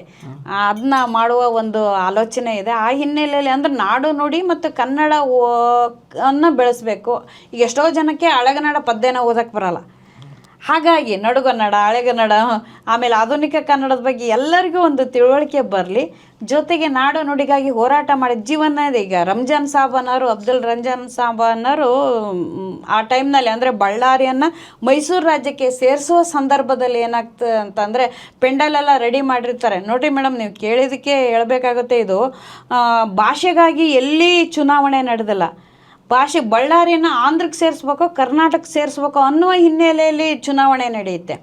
ಅದನ್ನ ಮಾಡುವ ಒಂದು ಆಲೋಚನೆ ಇದೆ. ಆ ಹಿನ್ನೆಲೆಯಲ್ಲಿ ಅಂದರೆ ನಾಡು ನುಡಿ ಮತ್ತು ಕನ್ನಡ ಅನ್ನು ಬೆಳೆಸಬೇಕು. ಈಗ ಎಷ್ಟೋ ಜನಕ್ಕೆ ಹಳೆಗನ್ನಡ ಪದ್ಯನ ಓದಕ್ಕೆ ಬರಲ್ಲ, ಹಾಗಾಗಿ ನಡುಗನ್ನಡ, ಹಳೆಗನ್ನಡ, ಆಮೇಲೆ ಆಧುನಿಕ ಕನ್ನಡದ ಬಗ್ಗೆ ಎಲ್ಲರಿಗೂ ಒಂದು ತಿಳುವಳಿಕೆ ಬರಲಿ. ಜೊತೆಗೆ ನಾಡು ನುಡಿಗಾಗಿ ಹೋರಾಟ ಮಾಡಿದ ಜೀವನ ಇದೆ. ಈಗ ರಂಜಾನ್ ಸಾಬನವರು, ಅಬ್ದುಲ್ ರಂಜಾನ್ ಸಾಬನವರು ಆ ಟೈಮ್ನಲ್ಲಿ ಅಂದರೆ ಬಳ್ಳಾರಿಯನ್ನು ಮೈಸೂರು ರಾಜ್ಯಕ್ಕೆ ಸೇರಿಸುವ ಸಂದರ್ಭದಲ್ಲಿ ಏನಾಗ್ತದೆ ಅಂತಂದರೆ ಪೆಂಡಲೆಲ್ಲ ರೆಡಿ ಮಾಡಿರ್ತಾರೆ. ನೋಡಿರಿ ಮೇಡಮ್, ನೀವು ಕೇಳಿದ್ದಕ್ಕೆ ಹೇಳಬೇಕಾಗುತ್ತೆ, ಇದು ಭಾಷೆಗಾಗಿ ಎಲ್ಲಿ ಚುನಾವಣೆ ನಡೆದಿಲ್ಲ, ಭಾಷೆ ಬಳ್ಳಾರಿನ ಆಂಧ್ರಕ್ಕೆ ಸೇರಿಸ್ಬೇಕು, ಕರ್ನಾಟಕಕ್ಕೆ ಸೇರಿಸ್ಬೇಕು ಅನ್ನುವ ಹಿನ್ನೆಲೆಯಲ್ಲಿ ಚುನಾವಣೆ ನಡೆಯುತ್ತೆ.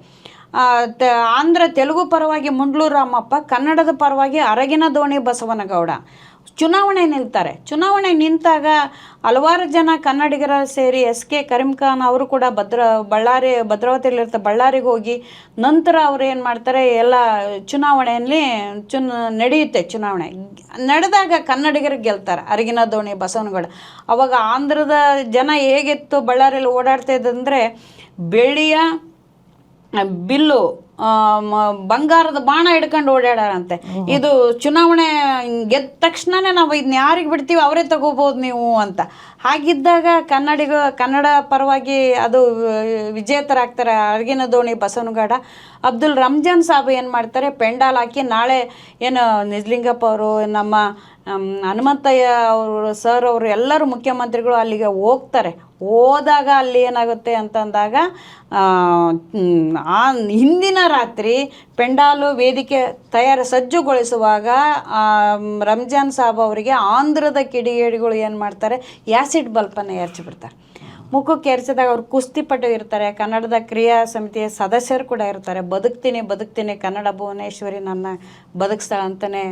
ಆಂಧ್ರ ತೆಲುಗು ಪರವಾಗಿ ಮುಂಡ್ಲೂರು ರಾಮಪ್ಪ, ಕನ್ನಡದ ಪರವಾಗಿ ಅರಗಿನ ದೋಣಿ ಬಸವನಗೌಡ ಚುನಾವಣೆ ನಿಲ್ತಾರೆ. ಚುನಾವಣೆ ನಿಂತಾಗ ಹಲವಾರು ಜನ ಕನ್ನಡಿಗರ ಸೇರಿ SK ಕರೀಂ ಖಾನ್ ಅವರು ಕೂಡ ಭದ್ರಾವತಿಯಲ್ಲಿರ್ತಾರೆ, ಬಳ್ಳಾರಿಗೆ ಹೋಗಿ ನಂತರ ಅವ್ರು ಏನು ಮಾಡ್ತಾರೆ, ಎಲ್ಲ ಚುನಾವಣೆಯಲ್ಲಿ ನಡೆಯುತ್ತೆ. ಚುನಾವಣೆ ನಡೆದಾಗ ಕನ್ನಡಿಗರಿಗೆ ಗೆಲ್ತಾರೆ ಅರಗಿನ ದೋಣಿ ಬಸವನಗೌಡ. ಅವಾಗ ಆಂಧ್ರದ ಜನ ಹೇಗಿತ್ತು ಬಳ್ಳಾರಿಯಲ್ಲಿ ಓಡಾಡ್ತಾ ಇದ್ದಂದರೆ, ಬೆಳ್ಳಿಯ ಬಿಲ್ಲು ಬಂಗಾರದ ಬಾಣ ಹಿಡ್ಕೊಂಡು ಓಡಾಡಾರಂತೆ. ಇದು ಚುನಾವಣೆ ಗೆದ್ದ ತಕ್ಷಣನೇ ನಾವು ಇದನ್ನ ಯಾರಿಗೆ ಬಿಡ್ತೀವಿ ಅವರೇ ತಗೋಬೋದು ನೀವು ಅಂತ. ಹಾಗಿದ್ದಾಗ ಕನ್ನಡ ಪರವಾಗಿ ಅದು ವಿಜೇತರಾಗ್ತಾರೆ ಅರಗಿನ ದೋಣಿ ಬಸವನಗೌಡ. ಅಬ್ದುಲ್ ರಂಜಾನ್ ಸಾಬ್ ಏನು ಮಾಡ್ತಾರೆ, ಪೆಂಡಾಲ್ ಹಾಕಿ ನಾಳೆ ಏನು ನಿಜಲಿಂಗಪ್ಪ ಅವರು, ನಮ್ಮ ಹನುಮಂತಯ್ಯ ಅವರು ಸರ್ ಅವರು ಎಲ್ಲರೂ ಮುಖ್ಯಮಂತ್ರಿಗಳು ಅಲ್ಲಿಗೆ ಹೋಗ್ತಾರೆ. ಹೋದಾಗ ಅಲ್ಲಿ ಏನಾಗುತ್ತೆ ಅಂತಂದಾಗ ಹಿಂದಿನ ರಾತ್ರಿ ಪೆಂಡಾಲು ವೇದಿಕೆ ಸಜ್ಜುಗೊಳಿಸುವಾಗ ರಂಜಾನ್ ಸಾಬ್ ಅವರಿಗೆ ಆಂಧ್ರದ ಕಿಡಿಗೇಡಿಗಳು ಏನು ಮಾಡ್ತಾರೆ, ಆ್ಯಸಿಡ್ ಬಲ್ಪನ್ನು ಎರಚಿಬಿಡ್ತಾರೆ. ಮುಖಕ್ಕೆ ಎರಚಿದಾಗ ಅವ್ರು ಕುಸ್ತಿಪಟು ಇರ್ತಾರೆ, ಕನ್ನಡದ ಕ್ರಿಯಾ ಸಮಿತಿಯ ಸದಸ್ಯರು ಕೂಡ ಇರ್ತಾರೆ. ಬದುಕ್ತೀನಿ ಕನ್ನಡ ಭುವನೇಶ್ವರಿ ನನ್ನ ಬದುಕಿಸ್ತಾಳೆ ಅಂತಲೇ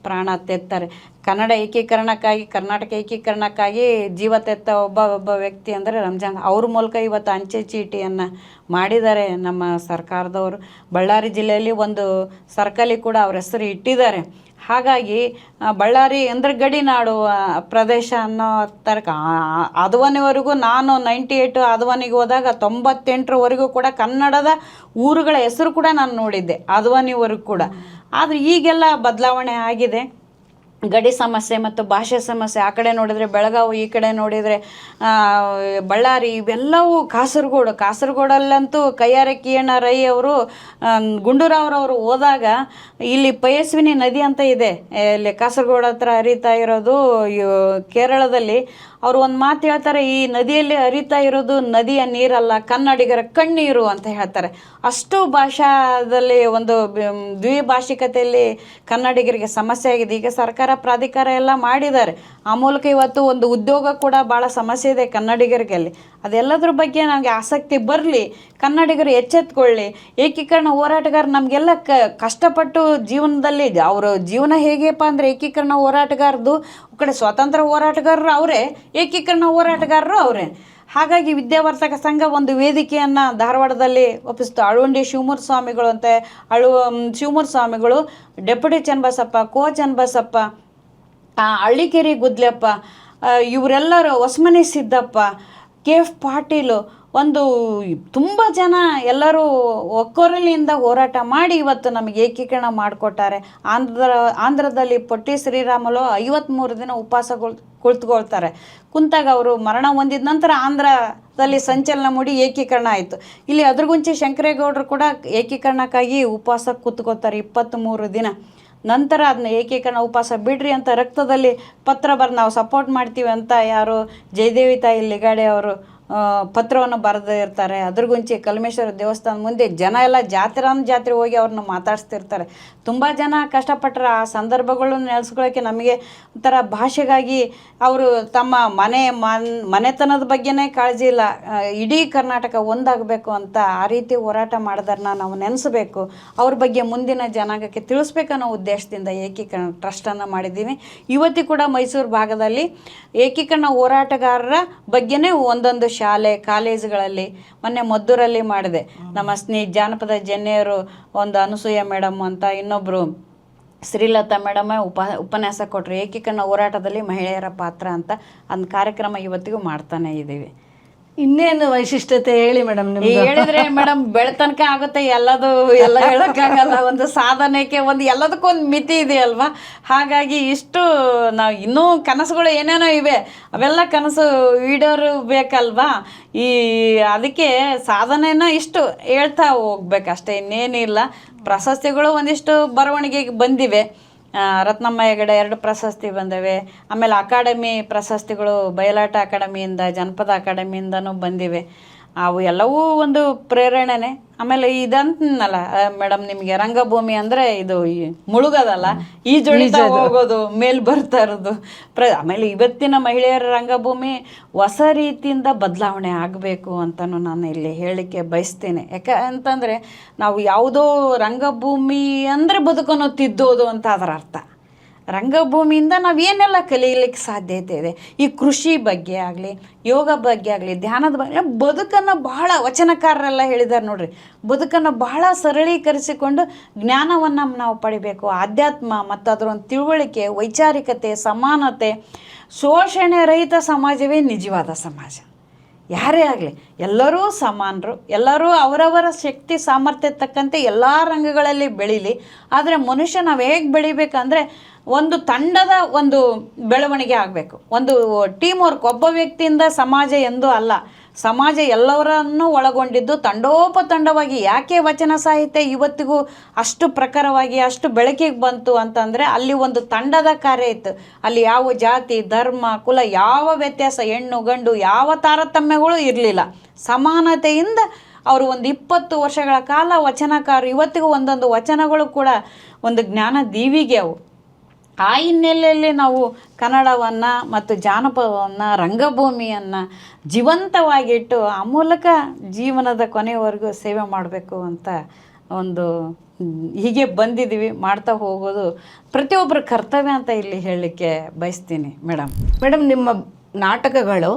ಪ್ರಾಣ ತೆತ್ತಾರೆ. ಕನ್ನಡ ಏಕೀಕರಣಕ್ಕಾಗಿ, ಕರ್ನಾಟಕ ಏಕೀಕರಣಕ್ಕಾಗಿ ಜೀವ ತೆತ್ತ ಒಬ್ಬ ವ್ಯಕ್ತಿ ಅಂದರೆ ರಂಜಾನ್. ಅವ್ರ ಮೂಲಕ ಇವತ್ತು ಅಂಚೆ ಚೀಟಿಯನ್ನು ಮಾಡಿದ್ದಾರೆ ನಮ್ಮ ಸರ್ಕಾರದವರು. ಬಳ್ಳಾರಿ ಜಿಲ್ಲೆಯಲ್ಲಿ ಒಂದು ಸರ್ಕಲಿಗೆ ಕೂಡ ಅವ್ರ ಹೆಸರು ಇಟ್ಟಿದ್ದಾರೆ. ಹಾಗಾಗಿ ಬಳ್ಳಾರಿ ಅಂದರೆ ಗಡಿನಾಡು ಪ್ರದೇಶ ಅನ್ನೋ ತರಕ ಅದ್ವಾನಿವರೆಗೂ ನಾನು 98 ಅದ್ವಾನಿಗೆ ಹೋದಾಗ 98ರವರೆಗೂ ಕೂಡ ಕನ್ನಡದ ಊರುಗಳ ಹೆಸರು ಕೂಡ ನಾನು ನೋಡಿದ್ದೆ ಅದ್ವಾನಿವರೆಗೂ ಕೂಡ. ಆದರೆ ಈಗೆಲ್ಲ ಬದಲಾವಣೆ ಆಗಿದೆ. ಗಡಿ ಸಮಸ್ಯೆ ಮತ್ತು ಭಾಷೆ ಸಮಸ್ಯೆ, ಆ ಕಡೆ ನೋಡಿದರೆ ಬೆಳಗಾವಿ, ಈ ಕಡೆ ನೋಡಿದರೆ ಬಳ್ಳಾರಿ, ಇವೆಲ್ಲವೂ ಕಾಸರಗೋಡಲ್ಲಂತೂ ಕೈಯಾರೆ ಕಿಯಣ್ಣ ರೈ ಅವರು, ಗುಂಡೂರಾವ್ರವರು ಹೋದಾಗ ಇಲ್ಲಿ ಪಯಸ್ವಿನಿ ನದಿ ಅಂತ ಇದೆ, ಇಲ್ಲಿ ಕಾಸರಗೋಡು ಹತ್ರ ಹರಿತಾ ಇರೋದು ಕೇರಳದಲ್ಲಿ. ಅವರು ಒಂದು ಮಾತು ಹೇಳ್ತಾರೆ, ಈ ನದಿಯಲ್ಲಿ ಹರಿತಾ ಇರೋದು ನದಿಯ ನೀರಲ್ಲ, ಕನ್ನಡಿಗರ ಕಣ್ಣೀರು ಅಂತ ಹೇಳ್ತಾರೆ. ಅಷ್ಟು ಭಾಷಾದಲ್ಲಿ ಒಂದು ದ್ವಿಭಾಷಿಕತೆಯಲ್ಲಿ ಕನ್ನಡಿಗರಿಗೆ ಸಮಸ್ಯೆ ಆಗಿದೆ. ಈಗ ಸರ್ಕಾರ ಪ್ರಾಧಿಕಾರ ಎಲ್ಲ ಮಾಡಿದ್ದಾರೆ, ಆ ಮೂಲಕ ಇವತ್ತು ಒಂದು ಉದ್ಯೋಗ ಕೂಡ ಭಾಳ ಸಮಸ್ಯೆ ಇದೆ ಕನ್ನಡಿಗರಿಗೆ. ಅಲ್ಲಿ ಅದೆಲ್ಲದ್ರ ಬಗ್ಗೆ ನಮಗೆ ಆಸಕ್ತಿ ಬರಲಿ, ಕನ್ನಡಿಗರು ಎಚ್ಚೆತ್ಕೊಳ್ಳಿ. ಏಕೀಕರಣ ಹೋರಾಟಗಾರ ನಮಗೆಲ್ಲ ಕಷ್ಟಪಟ್ಟು ಜೀವನದಲ್ಲಿ ಅವರ ಜೀವನ ಹೇಗೆಪ್ಪ ಅಂದರೆ, ಏಕೀಕರಣ ಹೋರಾಟಗಾರದು ಕಡೆ ಸ್ವಾತಂತ್ರ್ಯ ಹೋರಾಟಗಾರರು ಅವರೇ, ಏಕೀಕರಣ ಹೋರಾಟಗಾರರು ಅವರೇ. ಹಾಗಾಗಿ ವಿದ್ಯಾವರ್ತಕ ಸಂಘ ಒಂದು ವೇದಿಕೆಯನ್ನು ಧಾರವಾಡದಲ್ಲಿ ಒಪ್ಪಿಸ್ತು. ಅಳುಂಡಿ ಶಿವಮೂರ್ತಿ ಸ್ವಾಮಿಗಳು ಅಂತ, ಶಿವಮೂರ್ತಿ ಸ್ವಾಮಿಗಳು, ಡೆಪ್ಯೂಟಿ ಚನ್ನಬಸಪ್ಪ, ಕೋ ಚನ್ನಬಸಪ್ಪ, ಹಳ್ಳಿಕೆರೆ ಗುದ್ಲೆಪ್ಪ, ಇವರೆಲ್ಲರೂ, ಹೊಸಮನೆ ಸಿದ್ದಪ್ಪ, KF ಪಾಟೀಲು, ಒಂದು ತುಂಬ ಜನ ಎಲ್ಲರೂ ಒಕ್ಕೊರಲಿಯಿಂದ ಹೋರಾಟ ಮಾಡಿ ಇವತ್ತು ನಮಗೆ ಏಕೀಕರಣ ಮಾಡಿಕೊಟ್ಟಾರೆ. ಆಂಧ್ರದಲ್ಲಿ ಪೊಟ್ಟಿ ಶ್ರೀರಾಮುಲು 53 ದಿನ ಉಪವಾಸ ಕುಳಿತುಕೊಳ್ತಾರೆ. ಕುಂತಾಗ ಅವರು ಮರಣ ಹೊಂದಿದ ನಂತರ ಆಂಧ್ರದಲ್ಲಿ ಸಂಚಲನ ಮೂಡಿ ಏಕೀಕರಣ ಆಯಿತು. ಇಲ್ಲಿ ಅದ್ರಗುಂಚಿ ಶಂಕರೇಗೌಡರು ಕೂಡ ಏಕೀಕರಣಕ್ಕಾಗಿ ಉಪವಾಸ ಕೂತ್ಕೋತಾರೆ 23 ದಿನ. ನಂತರ ಅದನ್ನ ಏಕೀಕರಣ ಉಪವಾಸ ಬಿಡ್ರಿ ಅಂತ ರಕ್ತದಲ್ಲಿ ಪತ್ರ ಬರೆದು ನಾವು ಸಪೋರ್ಟ್ ಮಾಡ್ತೀವಿ ಅಂತ ಯಾರು ಜಯದೇವಿ ತಾಯಿ ಲಿಗಾಡೆ ಅವರು ಪತ್ರವನ್ನು ಬರೆದು ಇರ್ತಾರೆ. ಅದ್ರಗುಂಚಿ ಕಲ್ಮೇಶ್ವರ ದೇವಸ್ಥಾನ ಮುಂದೆ ಜನ ಎಲ್ಲ ಜಾತ್ರೆ ಹೋಗಿ ಅವ್ರನ್ನ ಮಾತಾಡಿಸ್ತಿರ್ತಾರೆ. ತುಂಬ ಜನ ಕಷ್ಟಪಟ್ಟರೆ ಆ ಸಂದರ್ಭಗಳನ್ನು ನೆನೆಸ್ಕೊಳ್ಳೋಕ್ಕೆ ನಮಗೆ ಒಂಥರ ಭಾಷೆಗಾಗಿ ಅವರು ತಮ್ಮ ಮನೆತನದ ಬಗ್ಗೆನೇ ಕಾಳಜಿ ಇಲ್ಲ, ಇಡೀ ಕರ್ನಾಟಕ ಒಂದಾಗಬೇಕು ಅಂತ ಆ ರೀತಿ ಹೋರಾಟ ಮಾಡಿದಾರನ್ನ ನಾವು ನೆನೆಸಬೇಕು, ಅವ್ರ ಬಗ್ಗೆ ಮುಂದಿನ ಜನಾಂಗಕ್ಕೆ ತಿಳಿಸ್ಬೇಕನ್ನೋ ಉದ್ದೇಶದಿಂದ ಏಕೀಕರಣ ಟ್ರಸ್ಟನ್ನು ಮಾಡಿದ್ದೀವಿ. ಇವತ್ತು ಕೂಡ ಮೈಸೂರು ಭಾಗದಲ್ಲಿ ಏಕೀಕರಣ ಹೋರಾಟಗಾರರ ಬಗ್ಗೆನೇ ಒಂದೊಂದು ಶಾಲೆ ಕಾಲೇಜುಗಳಲ್ಲಿ, ಮೊನ್ನೆ ಮದ್ದೂರಲ್ಲಿ ಮಾಡಿದೆ. ನಮ್ಮ ಜಾನಪದ ಜನ್ಯರು ಒಂದು ಅನಸೂಯ ಮೇಡಮ್ ಅಂತ, ಇನ್ನೊಬ್ಬರು ಶ್ರೀಲತಾ ಮೇಡಮ್ ಉಪನ್ಯಾಸ ಕೊಟ್ಟರು ಏಕೀಕರಣ ಹೋರಾಟದಲ್ಲಿ ಮಹಿಳೆಯರ ಪಾತ್ರ ಅಂತ. ಒಂದು ಕಾರ್ಯಕ್ರಮ ಇವತ್ತಿಗೂ ಮಾಡ್ತಾನೆ ಇದ್ದೀವಿ. ಇನ್ನೇನು ವೈಶಿಷ್ಟ್ಯತೆ ಹೇಳಿ ಮೇಡಮ್. ಹೇಳಿದ್ರೆ ಮೇಡಮ್ ಬೆಳತನಕ ಆಗುತ್ತೆ, ಎಲ್ಲ ಹೇಳೋಕ್ಕಾಗಲ್ಲ. ಒಂದು ಸಾಧನೆಗೆ ಒಂದು ಎಲ್ಲದಕ್ಕೂ ಒಂದು ಮಿತಿ ಇದೆ ಅಲ್ವಾ. ಹಾಗಾಗಿ ಇಷ್ಟು ನಾವು ಇನ್ನೂ ಕನಸುಗಳು ಏನೇನೋ ಇವೆ, ಅವೆಲ್ಲ ಕನಸು ಈಡೇರು ಬೇಕಲ್ವಾ. ಅದಕ್ಕೆ ಸಾಧನೆನ ಇಷ್ಟು ಹೇಳ್ತಾ ಹೋಗ್ಬೇಕಷ್ಟೇ, ಇನ್ನೇನಿಲ್ಲ. ಪ್ರಶಸ್ತಿಗಳು ಒಂದಿಷ್ಟು ಬರವಣಿಗೆಗೆ ಬಂದಿವೆ. ರತ್ನಮ್ಮ ಹೆಗಡೆ 2 ಪ್ರಶಸ್ತಿ ಬಂದಿವೆ. ಆಮೇಲೆ ಅಕಾಡೆಮಿ ಪ್ರಶಸ್ತಿಗಳು ಬಯಲಾಟ ಅಕಾಡೆಮಿಯಿಂದ, ಜನಪದ ಅಕಾಡೆಮಿಯಿಂದನೂ ಬಂದಿವೆ. ಅವು ಎಲ್ಲವೂ ಒಂದು ಪ್ರೇರಣೆನೆ. ಆಮೇಲೆ ಇದಂತನಲ್ಲ ಮೇಡಮ್, ನಿಮಗೆ ರಂಗಭೂಮಿ ಅಂದರೆ ಇದು ಮುಳುಗೋದಲ್ಲ, ಈಜೊಳಿತಾ ಹೋಗೋದು, ಮೇಲ್ ಬರ್ತಾ ಇರೋದು. ಆಮೇಲೆ ಇವತ್ತಿನ ಮಹಿಳೆಯರ ರಂಗಭೂಮಿ ಹೊಸ ರೀತಿಯಿಂದ ಬದಲಾವಣೆ ಆಗಬೇಕು ಅಂತಲೂ ನಾನು ಇಲ್ಲಿ ಹೇಳಲಿಕ್ಕೆ ಬಯಸ್ತೀನಿ. ಅಂತಂದರೆ ನಾವು ಯಾವುದೋ ರಂಗಭೂಮಿ ಅಂದರೆ ಬದುಕನ್ನು ತಿದ್ದೋದು ಅಂತ ಅದರ ಅರ್ಥ. ರಂಗಭೂಮಿಯಿಂದ ನಾವು ಏನೆಲ್ಲ ಕಲೀಲಿಕ್ಕೆ ಸಾಧ್ಯತೆ ಇದೆ. ಈ ಕೃಷಿ ಬಗ್ಗೆ ಆಗಲಿ, ಯೋಗ ಬಗ್ಗೆ ಆಗಲಿ, ಧ್ಯಾನದ ಬಗ್ಗೆ, ಬದುಕನ್ನು ಬಹಳ ವಚನಕಾರರೆಲ್ಲ ಹೇಳಿದ್ದಾರೆ ನೋಡ್ರಿ, ಬದುಕನ್ನು ಬಹಳ ಸರಳೀಕರಿಸಿಕೊಂಡು ಜ್ಞಾನವನ್ನು ನಾವು ಪಡಿಬೇಕು. ಆಧ್ಯಾತ್ಮ ಮತ್ತು ಅದರ ಒಂದು ತಿಳುವಳಿಕೆ, ವೈಚಾರಿಕತೆ, ಸಮಾನತೆ, ಶೋಷಣೆ ರಹಿತ ಸಮಾಜವೇ ನಿಜವಾದ ಸಮಾಜ. ಯಾರೇ ಆಗಲಿ ಎಲ್ಲರೂ ಸಮಾನರು, ಎಲ್ಲರೂ ಅವರವರ ಶಕ್ತಿ ಸಾಮರ್ಥ್ಯ ತಕ್ಕಂತೆ ಎಲ್ಲ ರಂಗಗಳಲ್ಲಿ ಬೆಳೀಲಿ. ಆದರೆ ಮನುಷ್ಯ ನಾವು ಹೇಗೆ ಬೆಳಿಬೇಕಂದ್ರೆ ಒಂದು ತಂಡದ ಒಂದು ಬೆಳವಣಿಗೆ ಆಗಬೇಕು, ಒಂದು ಟೀಮ್ ವರ್ಕ್. ಒಬ್ಬ ವ್ಯಕ್ತಿಯಿಂದ ಸಮಾಜ ಎಂದೂ ಅಲ್ಲ, ಸಮಾಜ ಎಲ್ಲವರನ್ನೂ ಒಳಗೊಂಡಿದ್ದು ತಂಡೋಪತಂಡವಾಗಿ. ಯಾಕೆ ವಚನ ಸಾಹಿತ್ಯ ಇವತ್ತಿಗೂ ಅಷ್ಟು ಪ್ರಖರವಾಗಿ ಅಷ್ಟು ಬೆಳಕಿಗೆ ಬಂತು ಅಂತಂದರೆ ಅಲ್ಲಿ ಒಂದು ತಂಡದ ಕಾರ್ಯ ಇತ್ತು. ಅಲ್ಲಿ ಯಾವ ಜಾತಿ, ಧರ್ಮ, ಕುಲ, ಯಾವ ವ್ಯತ್ಯಾಸ, ಹೆಣ್ಣು ಗಂಡು ಯಾವ ತಾರತಮ್ಯಗಳು ಇರಲಿಲ್ಲ. ಸಮಾನತೆಯಿಂದ ಅವರು ಒಂದು 20 ವರ್ಷಗಳ ಕಾಲ ವಚನಕಾರರು. ಇವತ್ತಿಗೂ ಒಂದೊಂದು ವಚನಗಳು ಕೂಡ ಒಂದು ಜ್ಞಾನ ದೀವಿಗೆ ಅವು. ಆ ಹಿನ್ನೆಲೆಯಲ್ಲಿ ನಾವು ಕನ್ನಡವನ್ನು ಮತ್ತು ಜಾನಪದವನ್ನು, ರಂಗಭೂಮಿಯನ್ನು ಜೀವಂತವಾಗಿಟ್ಟು ಆ ಮೂಲಕ ಜೀವನದ ಕೊನೆಯವರೆಗೂ ಸೇವೆ ಮಾಡಬೇಕು ಅಂತ ಒಂದು ಹೀಗೆ ಬಂದಿದ್ದೀವಿ. ಮಾಡ್ತಾ ಹೋಗೋದು ಪ್ರತಿಯೊಬ್ಬರ ಕರ್ತವ್ಯ ಅಂತ ಇಲ್ಲಿ ಹೇಳಲಿಕ್ಕೆ ಬಯಸ್ತೀನಿ ಮೇಡಮ್. ನಿಮ್ಮ ನಾಟಕಗಳು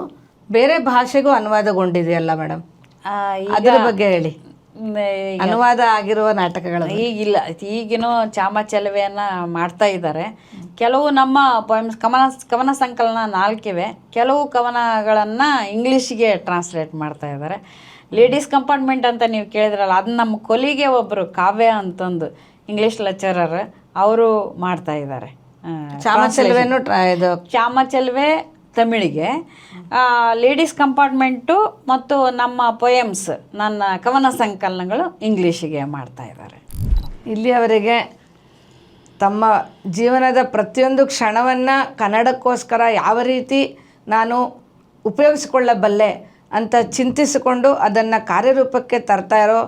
ಬೇರೆ ಭಾಷೆಗೂ ಅನುವಾದಗೊಂಡಿದೆಯಲ್ಲ ಮೇಡಮ್, ಅದರ ಬಗ್ಗೆ ಹೇಳಿ. ಅನುವಾದ ಆಗಿರುವ ನಾಟಕಗಳು ಈಗಿಲ್ಲ, ಈಗಿನೂ ಚಾಮಚಲವೆಯನ್ನು ಮಾಡ್ತಾ ಇದ್ದಾರೆ. ಕೆಲವು ನಮ್ಮ ಪೊಯಮ್ಸ್ ಕವನ ಸಂಕಲನ 4 ಇವೆ. ಕೆಲವು ಕವನಗಳನ್ನು ಇಂಗ್ಲೀಷಿಗೆ ಟ್ರಾನ್ಸ್ಲೇಟ್ ಮಾಡ್ತಾ ಇದ್ದಾರೆ. ಲೇಡೀಸ್ ಕಂಪಾರ್ಟ್ಮೆಂಟ್ ಅಂತ ನೀವು ಕೇಳಿದ್ರಲ್ಲ, ಅದು ನಮ್ಮ ಕೊಲಿಗೆ ಒಬ್ಬರು ಕಾವ್ಯ ಅಂತಂದು ಇಂಗ್ಲೀಷ್ ಲೆಕ್ಚರರ್, ಅವರು ಮಾಡ್ತಾ ಇದ್ದಾರೆ. ಚಾಮಚಲವೆನೂ ಇದು ಚಾಮಚಲವೆ ತಮಿಳಿಗೆ, ಲೇಡೀಸ್ ಕಂಪಾರ್ಟ್ಮೆಂಟು ಮತ್ತು ನಮ್ಮ ಪೊಯಮ್ಸ್, ನನ್ನ ಕವನ ಸಂಕಲನಗಳು ಇಂಗ್ಲೀಷಿಗೆ ಮಾಡ್ತಾ ಇದ್ದಾರೆ. ಇಲ್ಲಿಯವರೆಗೆ ತಮ್ಮ ಜೀವನದ ಪ್ರತಿಯೊಂದು ಕ್ಷಣವನ್ನು ಕನ್ನಡಕ್ಕೋಸ್ಕರ ಯಾವ ರೀತಿ ನಾನು ಉಪಯೋಗಿಸಿಕೊಳ್ಳಬಲ್ಲೆ ಅಂತ ಚಿಂತಿಸಿಕೊಂಡು ಅದನ್ನು ಕಾರ್ಯರೂಪಕ್ಕೆ ತರ್ತಾ ಇರೋ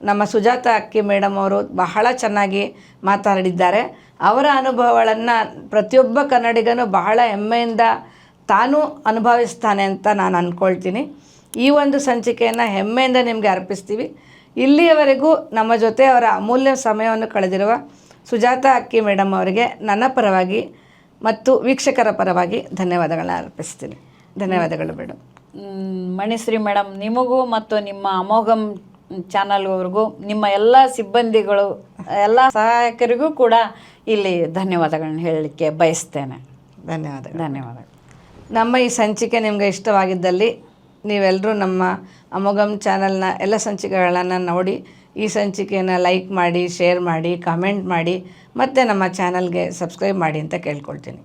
ನಮ್ಮ ಸುಜಾತ ಅಕ್ಕಿ ಮೇಡಮ್ ಅವರು ಬಹಳ ಚೆನ್ನಾಗಿ ಮಾತಾಡಿದ್ದಾರೆ. ಅವರ ಅನುಭವಗಳನ್ನು ಪ್ರತಿಯೊಬ್ಬ ಕನ್ನಡಿಗನೂ ಬಹಳ ಹೆಮ್ಮೆಯಿಂದ ತಾನು ಅನುಭವಿಸ್ತಾನೆ ಅಂತ ನಾನು ಅಂದ್ಕೊಳ್ತೀನಿ. ಈ ಒಂದು ಸಂಚಿಕೆಯನ್ನು ಹೆಮ್ಮೆಯಿಂದ ನಿಮಗೆ ಅರ್ಪಿಸ್ತೀವಿ. ಇಲ್ಲಿಯವರೆಗೂ ನಮ್ಮ ಜೊತೆ ಅವರ ಅಮೂಲ್ಯ ಸಮಯವನ್ನು ಕಳೆದಿರುವ ಸುಜಾತ ಅಕ್ಕಿ ಮೇಡಮ್ ಅವರಿಗೆ ನನ್ನ ಪರವಾಗಿ ಮತ್ತು ವೀಕ್ಷಕರ ಪರವಾಗಿ ಧನ್ಯವಾದಗಳನ್ನ ಅರ್ಪಿಸ್ತೀನಿ. ಧನ್ಯವಾದಗಳು ಮೇಡಮ್. ಮಣಿಶ್ರೀ ಮೇಡಮ್, ನಿಮಗೂ ಮತ್ತು ನಿಮ್ಮ ಅಮೋಘಂ ಚಾನಲ್ವರೆಗೂ, ನಿಮ್ಮ ಎಲ್ಲ ಸಿಬ್ಬಂದಿಗಳು, ಎಲ್ಲ ಸಹಾಯಕರಿಗೂ ಕೂಡ ಇಲ್ಲಿ ಧನ್ಯವಾದಗಳನ್ನ ಹೇಳಲಿಕ್ಕೆ ಬಯಸ್ತೇನೆ. ಧನ್ಯವಾದಗಳು. ನಮ್ಮ ಈ ಸಂಚಿಕೆ ನಿಮಗೆ ಇಷ್ಟವಾಗಿದ್ದಲ್ಲಿ ನೀವೆಲ್ಲರೂ ನಮ್ಮ ಅಮೋಘಂ ಚಾನಲ್ನ ಎಲ್ಲ ಸಂಚಿಕೆಗಳನ್ನು ನೋಡಿ ಈ ಸಂಚಿಕೆಯನ್ನು ಲೈಕ್ ಮಾಡಿ, ಶೇರ್ ಮಾಡಿ, ಕಮೆಂಟ್ ಮಾಡಿ ಮತ್ತು ನಮ್ಮ ಚಾನಲ್ಗೆ ಸಬ್ಸ್ಕ್ರೈಬ್ ಮಾಡಿ ಅಂತ ಕೇಳ್ಕೊಳ್ತೀನಿ.